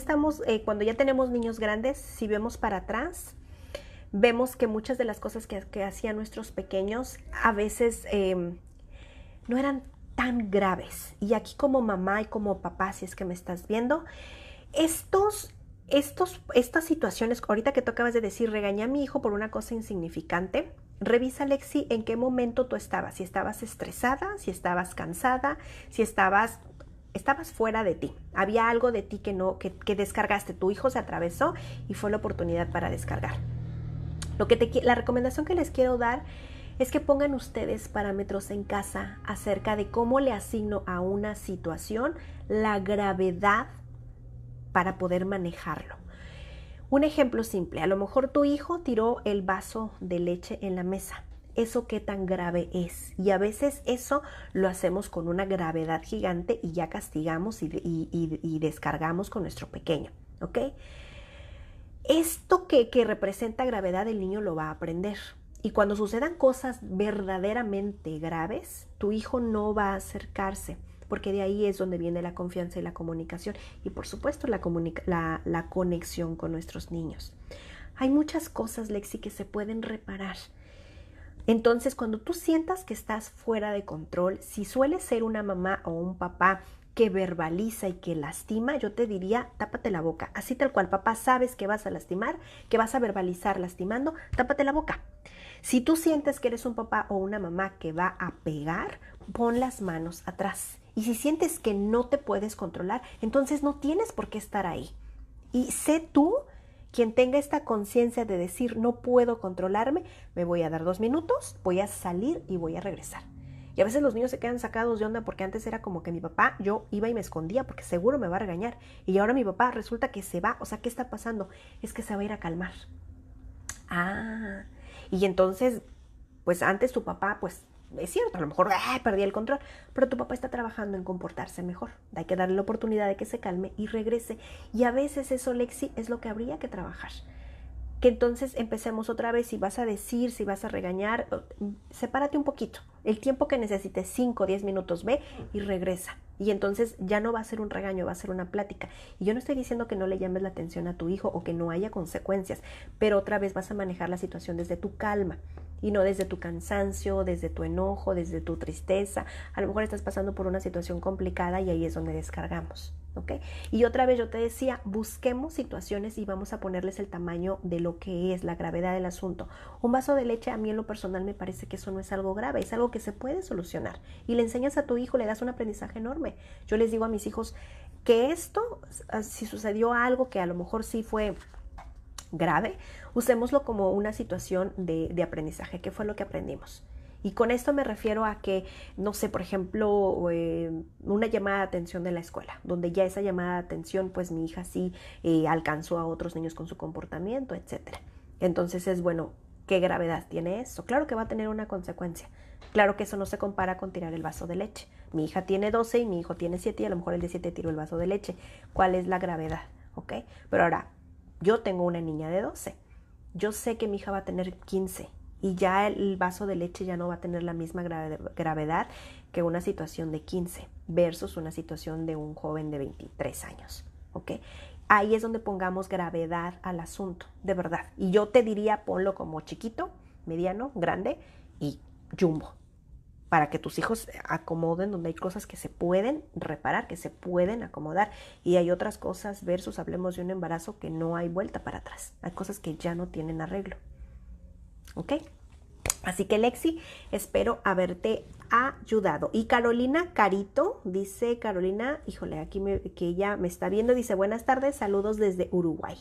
tenemos niños grandes, si vemos para atrás, vemos que muchas de las cosas que hacían nuestros pequeños a veces no eran tan graves. Y aquí como mamá y como papá, si es que me estás viendo, estas situaciones, ahorita que tú acabas de decir, regañé a mi hijo por una cosa insignificante, revisa, Lexi, en qué momento tú estabas, si estabas estresada, si estabas cansada, si estabas fuera de ti, había algo de ti que descargaste, tu hijo se atravesó y fue la oportunidad para descargar. La recomendación que les quiero dar es que pongan ustedes parámetros en casa acerca de cómo le asigno a una situación la gravedad para poder manejarlo. Un ejemplo simple, a lo mejor tu hijo tiró el vaso de leche en la mesa. ¿Eso qué tan grave es? Y a veces eso lo hacemos con una gravedad gigante y ya castigamos y descargamos con nuestro pequeño, ¿ok? Esto que representa gravedad, el niño lo va a aprender. Y cuando sucedan cosas verdaderamente graves, tu hijo no va a acercarse, porque de ahí es donde viene la confianza y la comunicación y por supuesto la conexión con nuestros niños. Hay muchas cosas, Lexi, que se pueden reparar. Entonces, cuando tú sientas que estás fuera de control, si sueles ser una mamá o un papá que verbaliza y que lastima, yo te diría, tápate la boca. Así tal cual, papá, sabes que vas a lastimar, que vas a verbalizar lastimando, tápate la boca. Si tú sientes que eres un papá o una mamá que va a pegar, pon las manos atrás. Y si sientes que no te puedes controlar, entonces no tienes por qué estar ahí. Y sé tú quien tenga esta conciencia de decir, no puedo controlarme, me voy a dar 2 minutos, voy a salir y voy a regresar. Y a veces los niños se quedan sacados de onda porque antes era como que mi papá, yo iba y me escondía porque seguro me va a regañar. Y ahora mi papá resulta que se va, o sea, ¿qué está pasando? Es que se va a ir a calmar. Y entonces, pues antes tu papá, pues es cierto, a lo mejor perdía el control, pero tu papá está trabajando en comportarse mejor. Hay que darle la oportunidad de que se calme y regrese. Y a veces eso, Lexi, es lo que habría que trabajar. Que entonces empecemos otra vez, si vas a decir, si vas a regañar, sepárate un poquito. El tiempo que necesites, 5 o 10 minutos, ve y regresa. Y entonces ya no va a ser un regaño, va a ser una plática. Y yo no estoy diciendo que no le llames la atención a tu hijo o que no haya consecuencias, pero otra vez vas a manejar la situación desde tu calma y no desde tu cansancio, desde tu enojo, desde tu tristeza. A lo mejor estás pasando por una situación complicada y ahí es donde descargamos. ¿Ok? Y otra vez yo te decía, busquemos situaciones y vamos a ponerles el tamaño de lo que es la gravedad del asunto. Un vaso de leche, a mí en lo personal me parece que eso no es algo grave, es algo que se puede solucionar. Y le enseñas a tu hijo, le das un aprendizaje enorme. Yo les digo a mis hijos que esto, si sucedió algo que a lo mejor sí fue grave, usémoslo como una situación de aprendizaje. ¿Qué fue lo que aprendimos? Y con esto me refiero a que, no sé, por ejemplo, una llamada de atención de la escuela, donde ya esa llamada de atención, pues mi hija sí alcanzó a otros niños con su comportamiento, etcétera. Entonces es bueno, ¿qué gravedad tiene eso? Claro que va a tener una consecuencia. Claro que eso no se compara con tirar el vaso de leche. Mi hija tiene 12 y mi hijo tiene 7 y a lo mejor el de 7 tiró el vaso de leche. ¿Cuál es la gravedad? ¿Ok? Pero ahora, yo tengo una niña de 12. Yo sé que mi hija va a tener 15. Y ya el vaso de leche ya no va a tener la misma gravedad que una situación de 15 versus una situación de un joven de 23 años, ¿ok? Ahí es donde pongamos gravedad al asunto, de verdad. Y yo te diría, ponlo como chiquito, mediano, grande y jumbo. para que tus hijos acomoden, donde hay cosas que se pueden reparar, que se pueden acomodar, y hay otras cosas versus hablemos de un embarazo que no hay vuelta para atrás, hay cosas que ya no tienen arreglo, ¿ok? Así que Lexi, espero haberte ayudado. Y Carolina Carito, dice Carolina, híjole, aquí que ella me está viendo, dice buenas tardes, saludos desde Uruguay.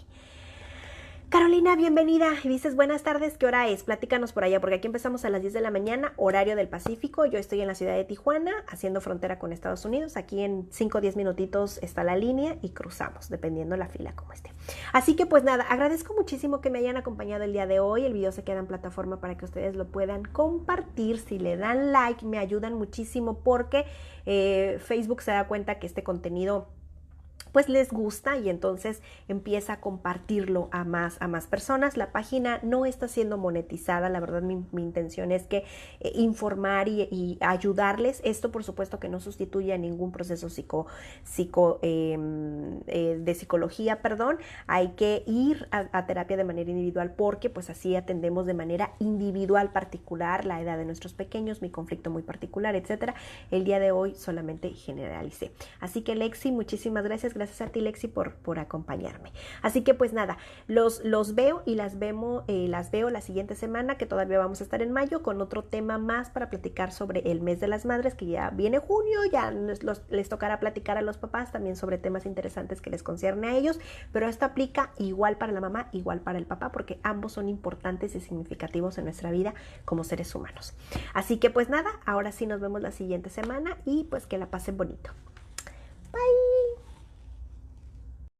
Carolina, bienvenida. Y dices, buenas tardes, ¿qué hora es? Platícanos por allá, porque aquí empezamos a las 10 de la mañana, horario del Pacífico. Yo estoy en la ciudad de Tijuana, haciendo frontera con Estados Unidos. Aquí en 5 o 10 minutitos está la línea y cruzamos, dependiendo la fila como esté. Así que pues nada, agradezco muchísimo que me hayan acompañado el día de hoy. El video se queda en plataforma para que ustedes lo puedan compartir. Si le dan like, me ayudan muchísimo porque Facebook se da cuenta que este contenido pues les gusta y entonces empieza a compartirlo a más personas. La página no está siendo monetizada, la verdad mi intención es que informar y ayudarles. Esto por supuesto que no sustituye a ningún proceso de psicología, perdón. Hay que ir a terapia de manera individual porque pues así atendemos de manera individual particular la edad de nuestros pequeños, mi conflicto muy particular, etcétera. El día de hoy solamente generalicé. Así que Lexi, muchísimas gracias. Gracias a ti, Lexi, por acompañarme. Así que pues nada, los veo y las veo la siguiente semana, que todavía vamos a estar en mayo, con otro tema más para platicar sobre el mes de las madres, que ya viene junio, ya les tocará platicar a los papás también sobre temas interesantes que les concierne a ellos, pero esto aplica igual para la mamá, igual para el papá, porque ambos son importantes y significativos en nuestra vida como seres humanos. Así que pues nada, ahora sí nos vemos la siguiente semana y pues que la pasen bonito.